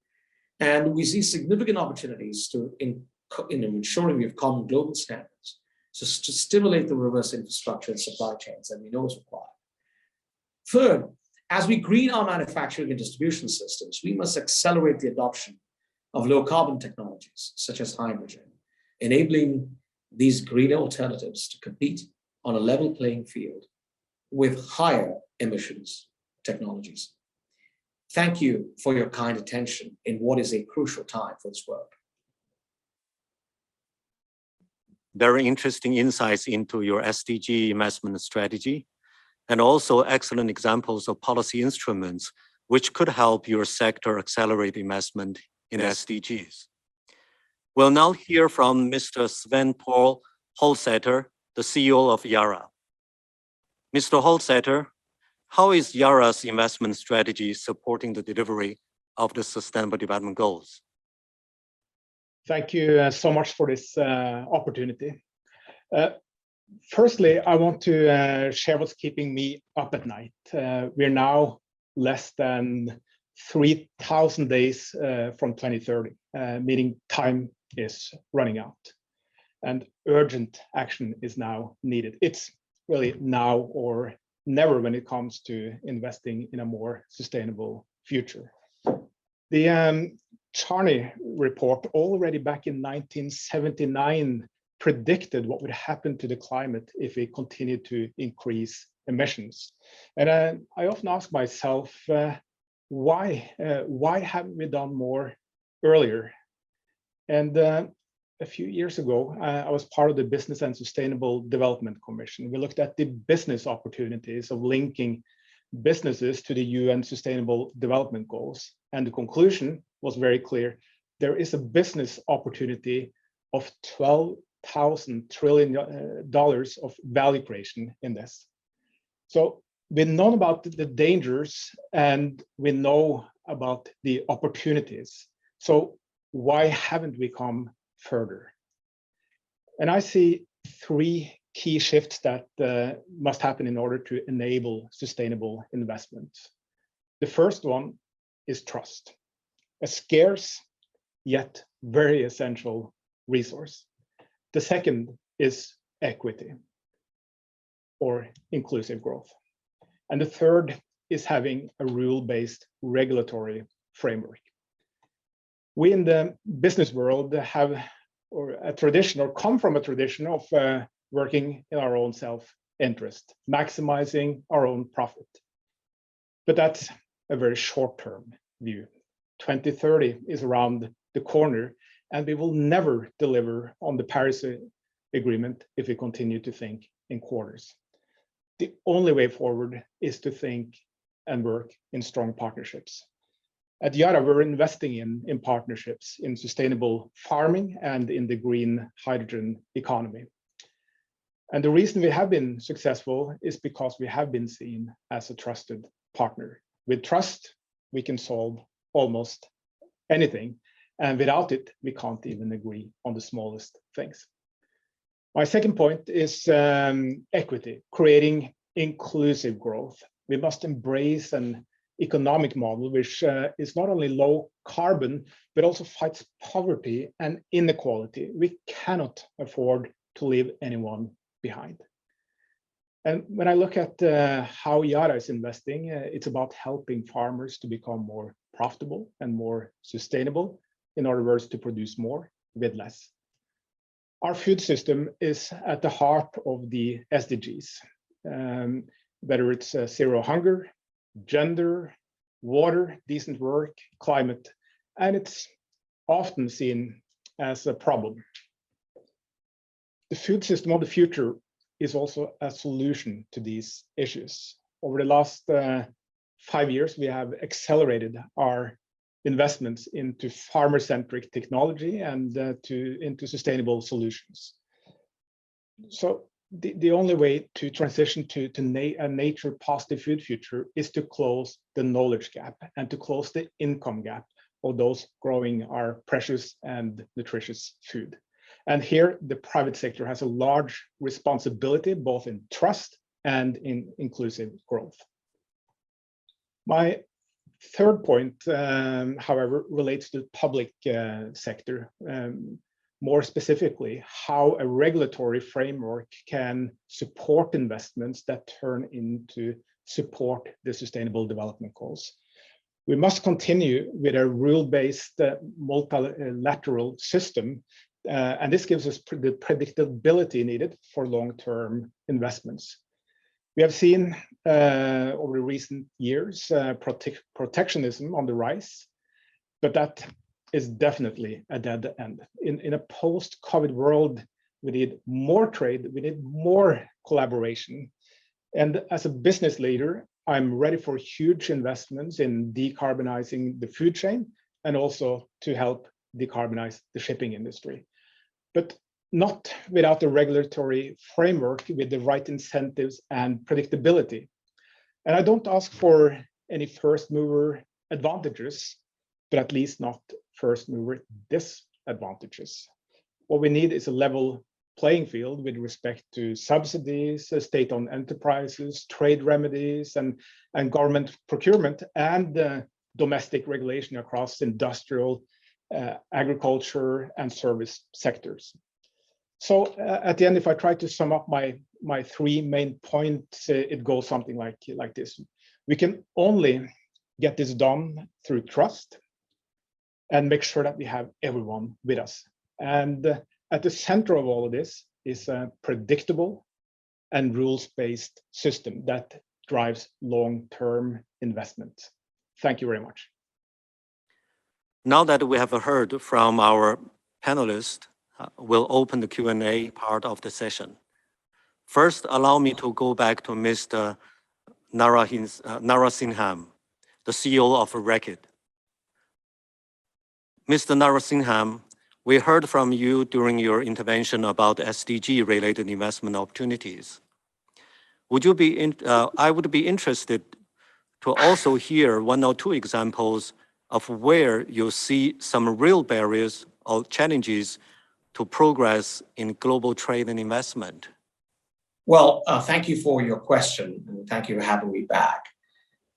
And we see significant opportunities in ensuring we have common global standards to stimulate the reverse infrastructure and supply chains that we know is required. Third, as we green our manufacturing and distribution systems, we must accelerate the adoption of low carbon technologies, such as hydrogen, enabling these greener alternatives to compete on a level playing field with higher emissions technologies. Thank you for your kind attention in what is a crucial time for this work. Very interesting insights into your SDG investment strategy, and also excellent examples of policy instruments which could help your sector accelerate investment in SDGs. We'll now hear from Mr. Sven Paul Holsetter, the CEO of Yara. Mr. Holsetter, how is Yara's investment strategy supporting the delivery of the Sustainable Development Goals? Thank you so much for this opportunity. Firstly, I want to share what's keeping me up at night. We're now less than 3,000 days from 2030, meaning time is running out and urgent action is now needed. It's really now or never when it comes to investing in a more sustainable future. The Charney report already back in 1979 predicted what would happen to the climate if we continue to increase emissions. And I often ask myself, why haven't we done more earlier? And a few years ago, I was part of the Business and Sustainable Development Commission. We looked at the business opportunities of linking businesses to the UN Sustainable Development Goals. And the conclusion was very clear. There is a business opportunity of $12,000 trillion of value creation in this. So we know about the dangers and we know about the opportunities. So why haven't we come further? And I see three key shifts that must happen in order to enable sustainable investment. The first one is trust, a scarce yet very essential resource. The second is equity or inclusive growth. And the third is having a rule-based regulatory framework. We in the business world have a tradition or come from a tradition of working in our own self-interest, maximizing our own profit. But that's a very short-term view. 2030 is around the corner, and we will never deliver on the Paris Agreement if we continue to think in quarters. The only way forward is to think and work in strong partnerships. At Yara, we're investing in partnerships in sustainable farming and in the green hydrogen economy. And the reason we have been successful is because we have been seen as a trusted partner. With trust, we can solve almost anything. And without it, we can't even agree on the smallest things. My second point is equity, creating inclusive growth. We must embrace an economic model which is not only low carbon, but also fights poverty and inequality. We cannot afford to leave anyone behind. And when I look at how Yara is investing, it's about helping farmers to become more profitable and more sustainable, in other words, to produce more with less. Our food system is at the heart of the SDGs, whether it's zero hunger, gender, water, decent work, climate, and it's often seen as a problem. The food system of the future is also a solution to these issues. Over the last 5 years, we have accelerated our investments into farmer-centric technology and into sustainable solutions. So the only way to transition to a nature-positive food future is to close the knowledge gap and to close the income gap of those growing our precious and nutritious food. And here, the private sector has a large responsibility, both in trust and in inclusive growth. My third point, however, relates to the public sector. More specifically, how a regulatory framework can support investments that turn into support the Sustainable Development Goals. We must continue with a rule-based multilateral system, and this gives us the predictability needed for long-term investments. We have seen over recent years protectionism on the rise, but that is definitely a dead end. In a post-COVID world, we need more trade, we need more collaboration. And as a business leader, I'm ready for huge investments in decarbonizing the food chain and also to help decarbonize the shipping industry. But not without a regulatory framework with the right incentives and predictability. And I don't ask for any first mover advantages, but at least not first mover disadvantages. What we need is a level playing field with respect to subsidies, state-owned enterprises, trade remedies, and government procurement, and domestic regulation across industrial, agriculture, and service sectors. So at the end, if I try to sum up my three main points, it goes something like this. We can only get this done through trust and make sure that we have everyone with us. And at the center of all of this is a predictable and rules-based system that drives long-term investment. Thank you very much. Now that we have heard from our panelists, we'll open the Q&A part of the session. First, allow me to go back to Mr. Narasimham, the CEO of Reckitt. Mr. Narasimham, we heard from you during your intervention about SDG-related investment opportunities. I would be interested to also hear one or two examples of where you see some real barriers or challenges to progress in global trade and investment. Well, thank you for your question, and thank you for having me back.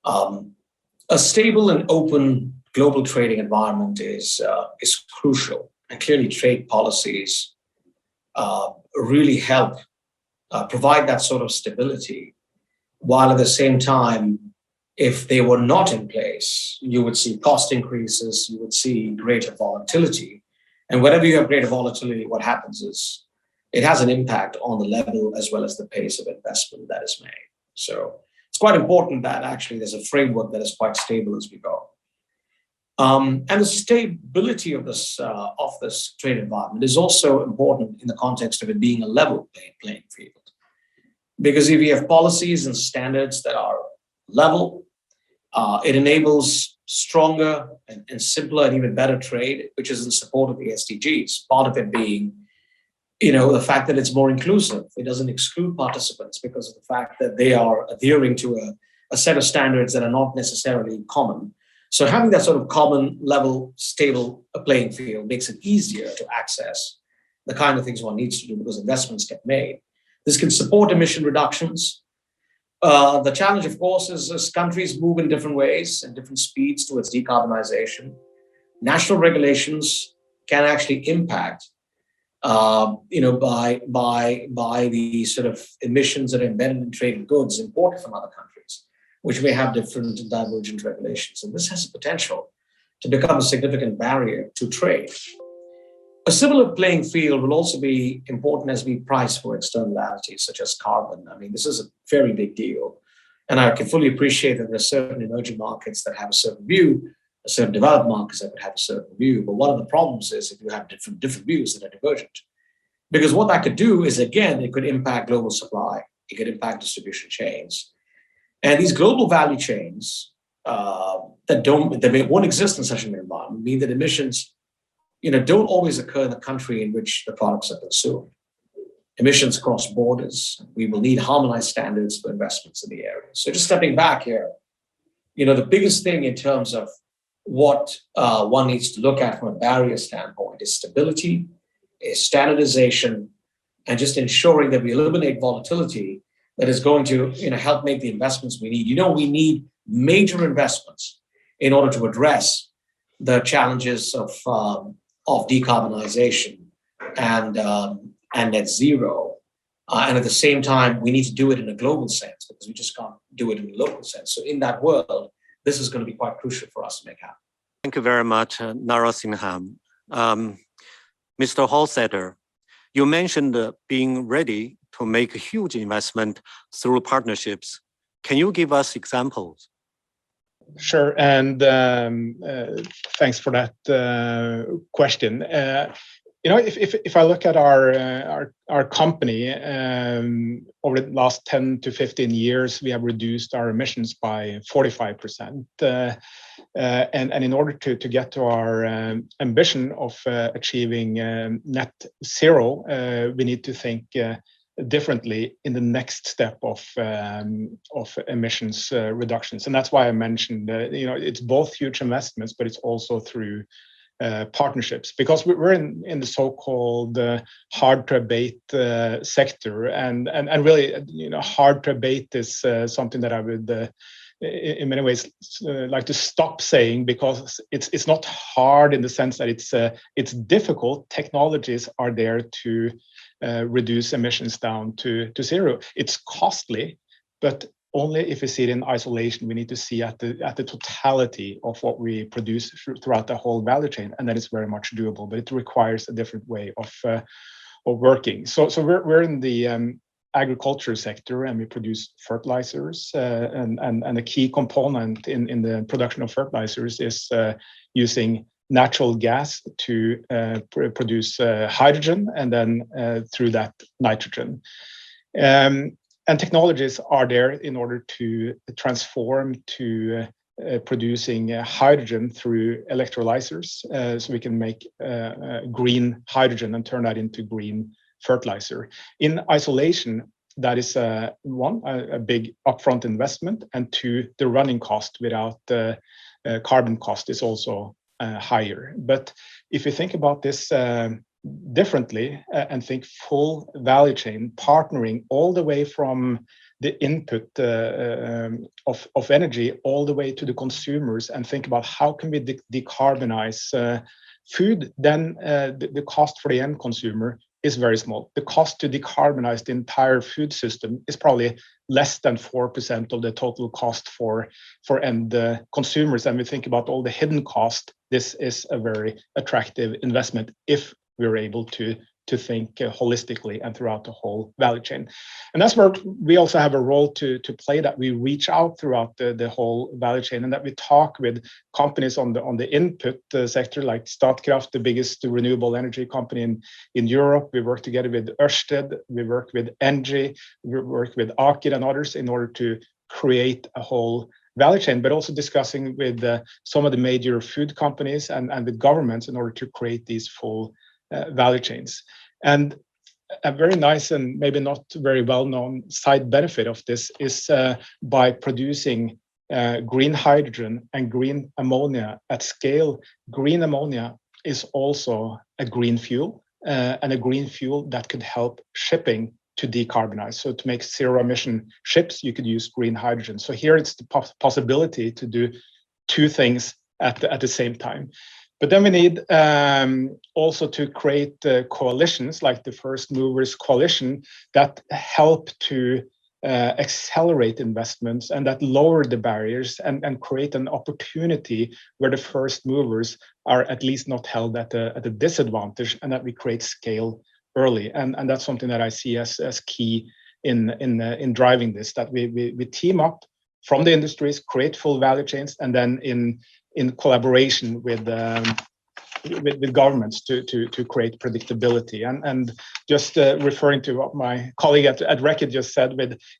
A stable and open global trading environment is crucial, and clearly trade policies really help provide that sort of stability, while at the same time, if they were not in place, you would see cost increases, you would see greater volatility. And whenever you have greater volatility, what happens is it has an impact on the level as well as the pace of investment that is made. So it's quite important that actually there's a framework that is quite stable as we go. And the stability of this trade environment is also important in the context of it being a level playing field. Because if you have policies and standards that are level, it enables stronger and simpler and even better trade, which is in support of the SDGs. Part of it being, the fact that it's more inclusive. It doesn't exclude participants because of the fact that they are adhering to a set of standards that are not necessarily common. So having that sort of common level, stable playing field makes it easier to access the kind of things one needs to do because investments get made. This can support emission reductions. The challenge, of course, is as countries move in different ways and different speeds towards decarbonization, national regulations can actually impact, by the sort of emissions that are embedded in traded goods imported from other countries, which may have different divergent regulations. And this has the potential to become a significant barrier to trade. A similar playing field will also be important as we price for externalities such as carbon. I mean, this is a very big deal. And I can fully appreciate that there are certain emerging markets that have a certain view, certain developed markets that would have a certain view. But one of the problems is if you have different views that are divergent. Because what that could do is, again, it could impact global supply. It could impact distribution chains. And these global value chains that won't exist in such an environment mean that emissions don't always occur in the country in which the products are consumed. Emissions cross borders. We will need harmonized standards for investments in the area. So just stepping back here, the biggest thing in terms of what one needs to look at from a barrier standpoint is stability, is standardization, and just ensuring that we eliminate volatility that is going to help make the investments we need. We need major investments in order to address the challenges of decarbonization and net zero. And at the same time, we need to do it in a global sense because we just can't do it in a local sense. So in that world, this is going to be quite crucial for us to make happen. Thank you very much, Narasimham. Mr. Holsetter, you mentioned being ready to make a huge investment through partnerships. Can you give us examples? Sure, and thanks for that question. If I look at our company, over the last 10 to 15 years, we have reduced our emissions by 45%. And in order to get to our ambition of achieving net zero, we need to think differently in the next step of emissions reductions. And that's why I mentioned, it's both huge investments, but it's also through partnerships, because we're in the so-called hard to abate sector, and really, hard to abate is something that I would in many ways like to stop saying, because it's not hard in the sense that it's difficult. Technologies are there to reduce emissions down to zero. It's costly, but only if we see it in isolation. We need to see at the totality of what we produce throughout the whole value chain, and that is very much doable. But it requires a different way of working. So we're in the agriculture sector, and we produce fertilizers, and a key component in the production of fertilizers is using natural gas to produce hydrogen, and then through that nitrogen. And technologies are there in order to transform to producing hydrogen through electrolyzers, so we can make green hydrogen and turn that into green fertilizer. In isolation, that is one, a big upfront investment, and two, the running cost without the carbon cost is also higher. But if you think about this differently and think full value chain, partnering all the way from the input of energy all the way to the consumers, and think about how can we decarbonize food, then the cost for the end consumer is very small. The cost to decarbonize the entire food system is probably less than 4% of the total cost for end consumers. And we think about all the hidden cost, this is a very attractive investment if we're able to think holistically and throughout the whole value chain. And that's where we also have a role to play, that we reach out throughout the whole value chain, and that we talk with companies on the input sector, like Statkraft, the biggest renewable energy company in Europe. We work together with Ørsted, we work with Engie, we work with Aker and others in order to create a whole value chain, but also discussing with some of the major food companies and with governments in order to create these full value chains. And a very nice and maybe not very well-known side benefit of this is by producing green hydrogen and green ammonia at scale. Green ammonia is also a green fuel, and a green fuel that could help shipping to decarbonize. So to make zero emission ships, you could use green hydrogen. So here it's the possibility to do two things at the same time. But then we need also to create coalitions like the First Movers Coalition that help to accelerate investments and that lower the barriers and create an opportunity where the first movers are at least not held at a disadvantage, and that we create scale early. And that's something that I see as key in driving this, that we team up from the industries, create full value chains, and then in collaboration with governments to create predictability. And just referring to what my colleague at Reckitt just said,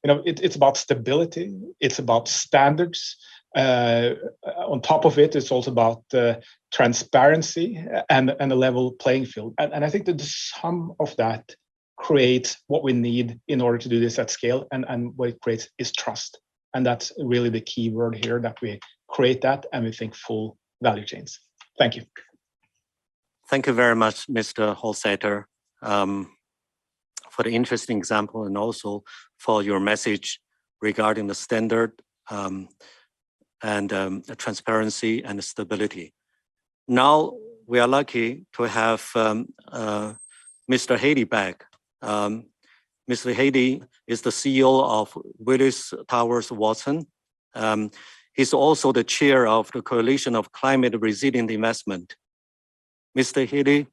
it's about stability, it's about standards. On top of it, it's also about transparency and a level playing field. And I think that the sum of that creates what we need in order to do this at scale, and what it creates is trust. And that's really the key word here, that we create that and we think full value chains. Thank you. Thank you very much, Mr. Holsetter, for the interesting example and also for your message regarding the standard and transparency and stability. Now we are lucky to have Mr. Haley back. Mr. Haley is the CEO of Willis Towers Watson. He's also the chair of the Coalition of Climate Resilient Investment. Mr. Haley,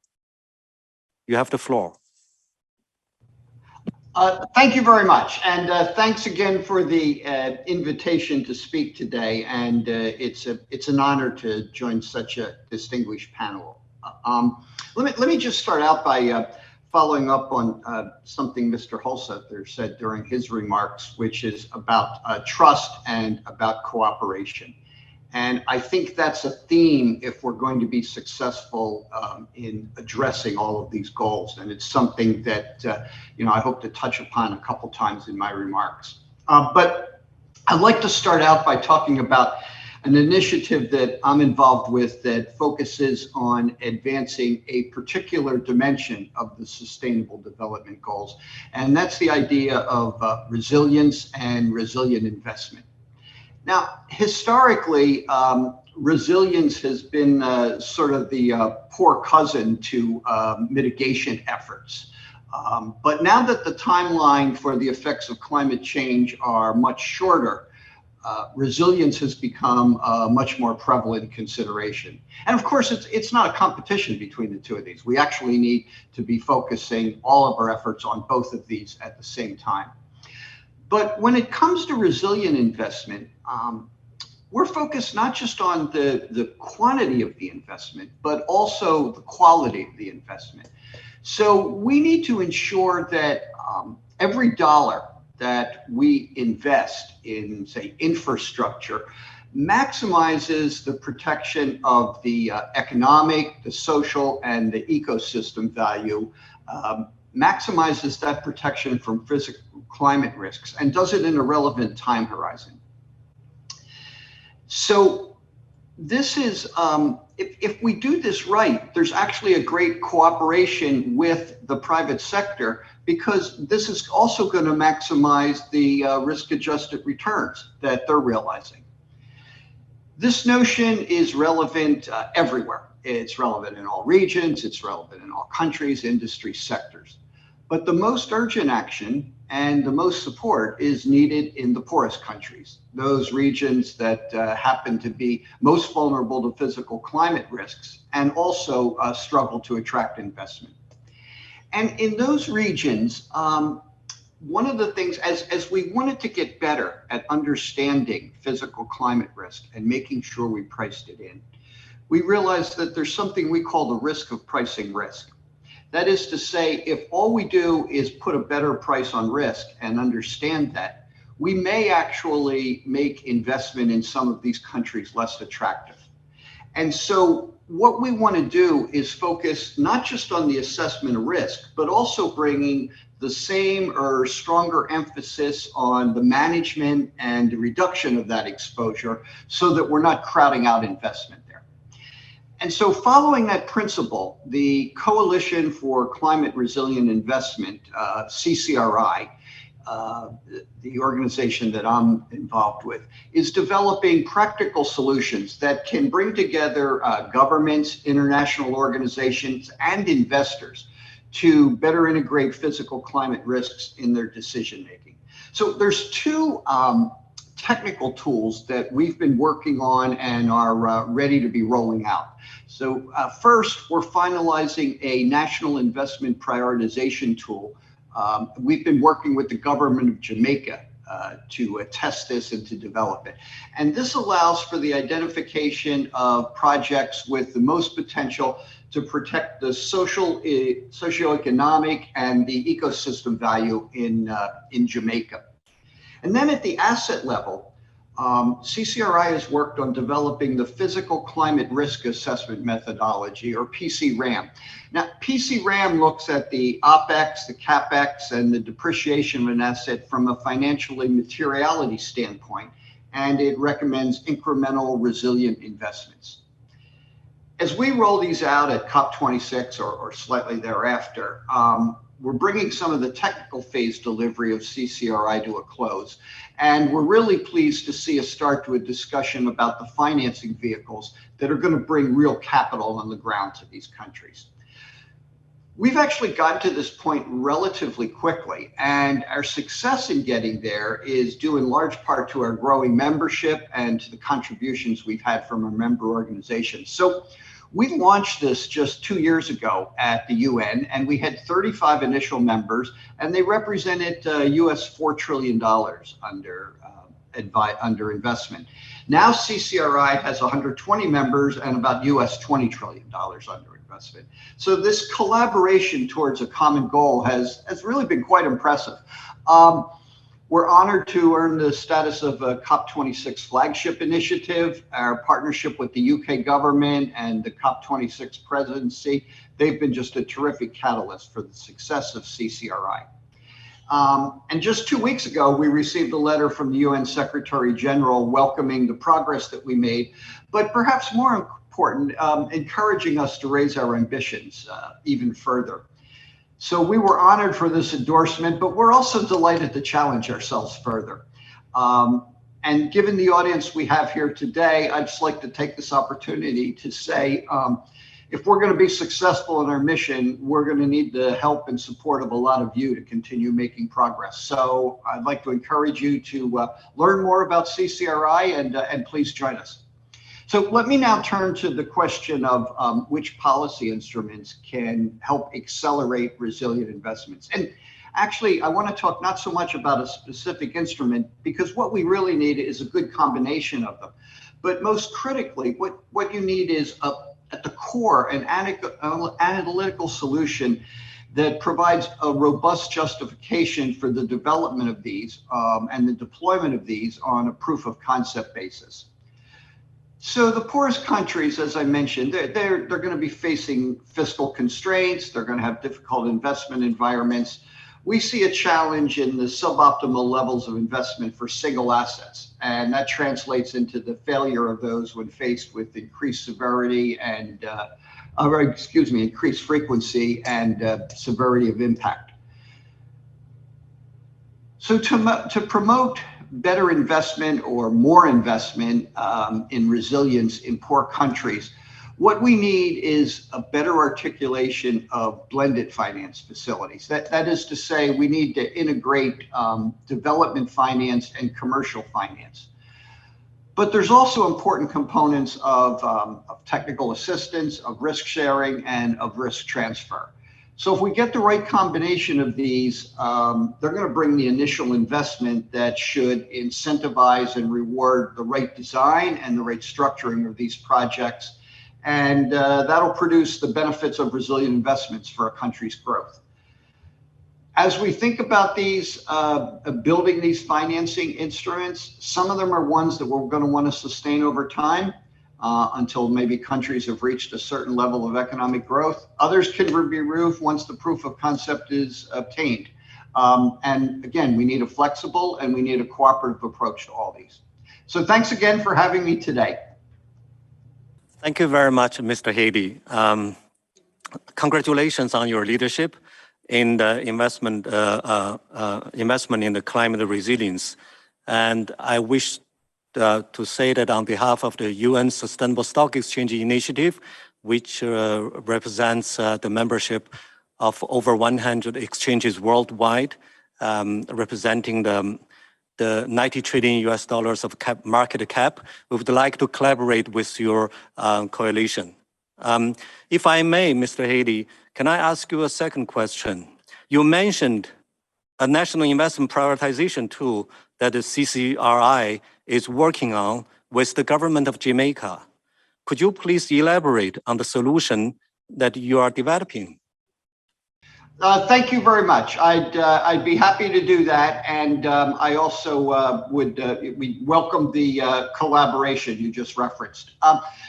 you have the floor. Thank you very much. And thanks again for the invitation to speak today. And it's an honor to join such a distinguished panel. Let me just start out by following up on something Mr. Holsether said during his remarks, which is about trust and about cooperation. And I think that's a theme if we're going to be successful in addressing all of these goals. And it's something that I hope to touch upon a couple times in my remarks. But I'd like to start out by talking about an initiative that I'm involved with that focuses on advancing a particular dimension of the Sustainable Development Goals. And that's the idea of resilience and resilient investment. Now, historically, resilience has been sort of the poor cousin to mitigation efforts. But now that the timeline for the effects of climate change are much shorter, resilience has become a much more prevalent consideration. And of course, it's not a competition between the two of these. We actually need to be focusing all of our efforts on both of these at the same time. But when it comes to resilient investment, we're focused not just on the quantity of the investment, but also the quality of the investment. So we need to ensure that every dollar that we invest in, say, infrastructure, maximizes the protection of the economic, the social, and the ecosystem value, maximizes that protection from physical climate risks, and does it in a relevant time horizon. So this is, if we do this right, there's actually a great cooperation with the private sector, because this is also going to maximize the risk-adjusted returns that they're realizing. This notion is relevant everywhere. It's relevant in all regions, it's relevant in all countries, industry sectors. But the most urgent action and the most support is needed in the poorest countries, those regions that happen to be most vulnerable to physical climate risks and also struggle to attract investment. And in those regions, one of the things, as we wanted to get better at understanding physical climate risk and making sure we priced it in, we realized that there's something we call the risk of pricing risk. That is to say, if all we do is put a better price on risk and understand that, we may actually make investment in some of these countries less attractive. And so what we want to do is focus not just on the assessment of risk, but also bringing the same or stronger emphasis on the management and the reduction of that exposure so that we're not crowding out investment there. And so following that principle, the Coalition for Climate Resilient Investment, CCRI, the organization that I'm involved with, is developing practical solutions that can bring together governments, international organizations, and investors to better integrate physical climate risks in their decision making. So there's two technical tools that we've been working on and are ready to be rolling out. So first, we're finalizing a national investment prioritization tool. We've been working with the government of Jamaica to test this and to develop it. And this allows for the identification of projects with the most potential to protect the socioeconomic and the ecosystem value in Jamaica. And then at the asset level, CCRI has worked on developing the Physical Climate Risk Assessment Methodology, or PCRAM. Now, PCRAM looks at the OPEX, the CAPEX, and the depreciation of an asset from a financial materiality standpoint, and it recommends incremental resilient investments. As we roll these out at COP26 or slightly thereafter, we're bringing some of the technical phase delivery of CCRI to a close. And we're really pleased to see us start to a discussion about the financing vehicles that are going to bring real capital on the ground to these countries. We've actually gotten to this point relatively quickly, and our success in getting there is due in large part to our growing membership and to the contributions we've had from our member organizations. So we launched this just 2 years ago at the UN, and we had 35 initial members, and they represented US $4 trillion under investment. Now CCRI has 120 members and about US $20 trillion under investment. So this collaboration towards a common goal has really been quite impressive. We're honored to earn the status of a COP26 flagship initiative. Our partnership with the UK government and the COP26 presidency, they've been just a terrific catalyst for the success of CCRI. And just 2 weeks ago, we received a letter from the UN Secretary General welcoming the progress that we made, but perhaps more important, encouraging us to raise our ambitions even further. So we were honored for this endorsement, but we're also delighted to challenge ourselves further. And given the audience we have here today, I'd just like to take this opportunity to say, if we're going to be successful in our mission, we're going to need the help and support of a lot of you to continue making progress. So I'd like to encourage you to learn more about CCRI and please join us. So let me now turn to the question of which policy instruments can help accelerate resilient investments. And actually, I want to talk not so much about a specific instrument, because what we really need is a good combination of them. But most critically, what you need is at the core an analytical solution that provides a robust justification for the development of these and the deployment of these on a proof of concept basis. So the poorest countries, as I mentioned, they're going to be facing fiscal constraints. They're going to have difficult investment environments. We see a challenge in the suboptimal levels of investment for single assets, and that translates into the failure of those when faced with increased severity and, increased frequency and severity of impact. So to promote better investment or more investment in resilience in poor countries, what we need is a better articulation of blended finance facilities. That is to say, we need to integrate development finance and commercial finance. But there's also important components of technical assistance, of risk sharing, and of risk transfer. So if we get the right combination of these, they're going to bring the initial investment that should incentivize and reward the right design and the right structuring of these projects. And that'll produce the benefits of resilient investments for a country's growth. As we think about these, building these financing instruments, some of them are ones that we're going to want to sustain over time until maybe countries have reached a certain level of economic growth. Others can be removed once the proof of concept is obtained. And again, we need a flexible and we need a cooperative approach to all these. So thanks again for having me today. Thank you very much, Mr. Hady. Congratulations on your leadership in the investment in the climate resilience. And I wish to say that on behalf of the UN Sustainable Stock Exchange Initiative, which represents the membership of over 100 exchanges worldwide, representing the $90 trillion of market cap, we would like to collaborate with your coalition. If I may, Mr. Hady, can I ask you a second question? You mentioned a national investment prioritization tool that the CCRI is working on with the government of Jamaica. Could you please elaborate on the solution that you are developing? Thank you very much. I'd be happy to do that, and I also we welcome the collaboration you just referenced.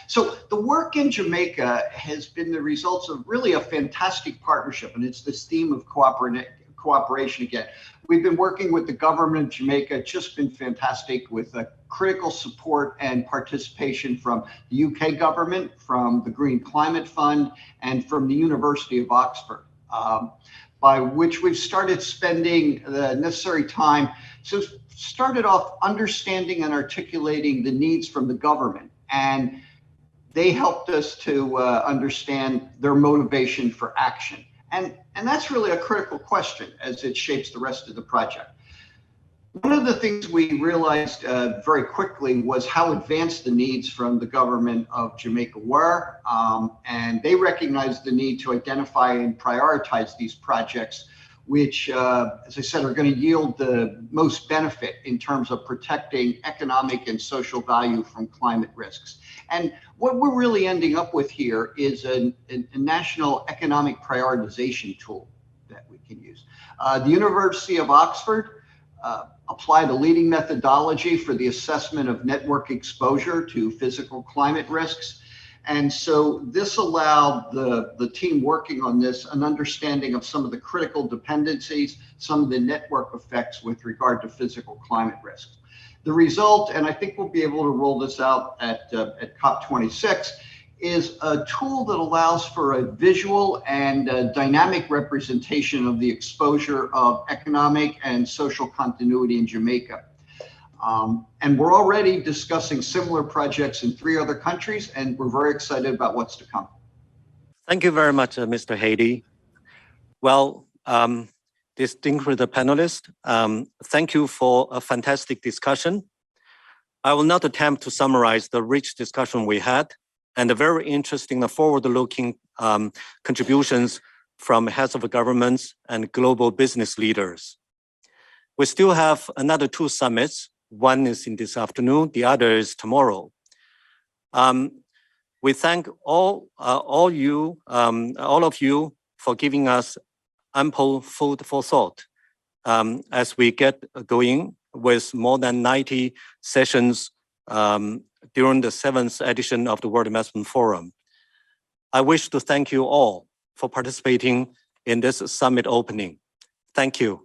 So the work in Jamaica has been the results of really a fantastic partnership, and it's this theme of cooperation again. We've been working with the government of Jamaica, just been fantastic with critical support and participation from the UK government, from the Green Climate Fund, and from the University of Oxford. by which we've started spending the necessary time. So started off understanding and articulating the needs from the government, and they helped us to understand their motivation for action. And that's really a critical question as it shapes the rest of the project. One of the things we realized very quickly was how advanced the needs from the government of Jamaica were, and they recognized the need to identify and prioritize these projects, which, as I said, are going to yield the most benefit in terms of protecting economic and social value from climate risks. And what we're really ending up with here is a national economic prioritization tool that we can use. The University of Oxford applied a leading methodology for the assessment of network exposure to physical climate risks. And so this allowed the team working on this an understanding of some of the critical dependencies, some of the network effects with regard to physical climate risks. The result, and I think we'll be able to roll this out at COP26, is a tool that allows for a visual and dynamic representation of the exposure of economic and social continuity in Jamaica. And we're already discussing similar projects in 3 other countries, and we're very excited about what's to come. Thank you very much, Mr. Haiti. Well, distinguished panelists, thank you for a fantastic discussion. I will not attempt to summarize the rich discussion we had and the very interesting and forward-looking contributions from heads of governments and global business leaders. We still have another 2 summits. One is in this afternoon, the other is tomorrow. We thank all of you for giving us ample food for thought as we get going with more than 90 sessions during the 7th edition of the World Investment Forum. I wish to thank you all for participating in this summit opening. Thank you.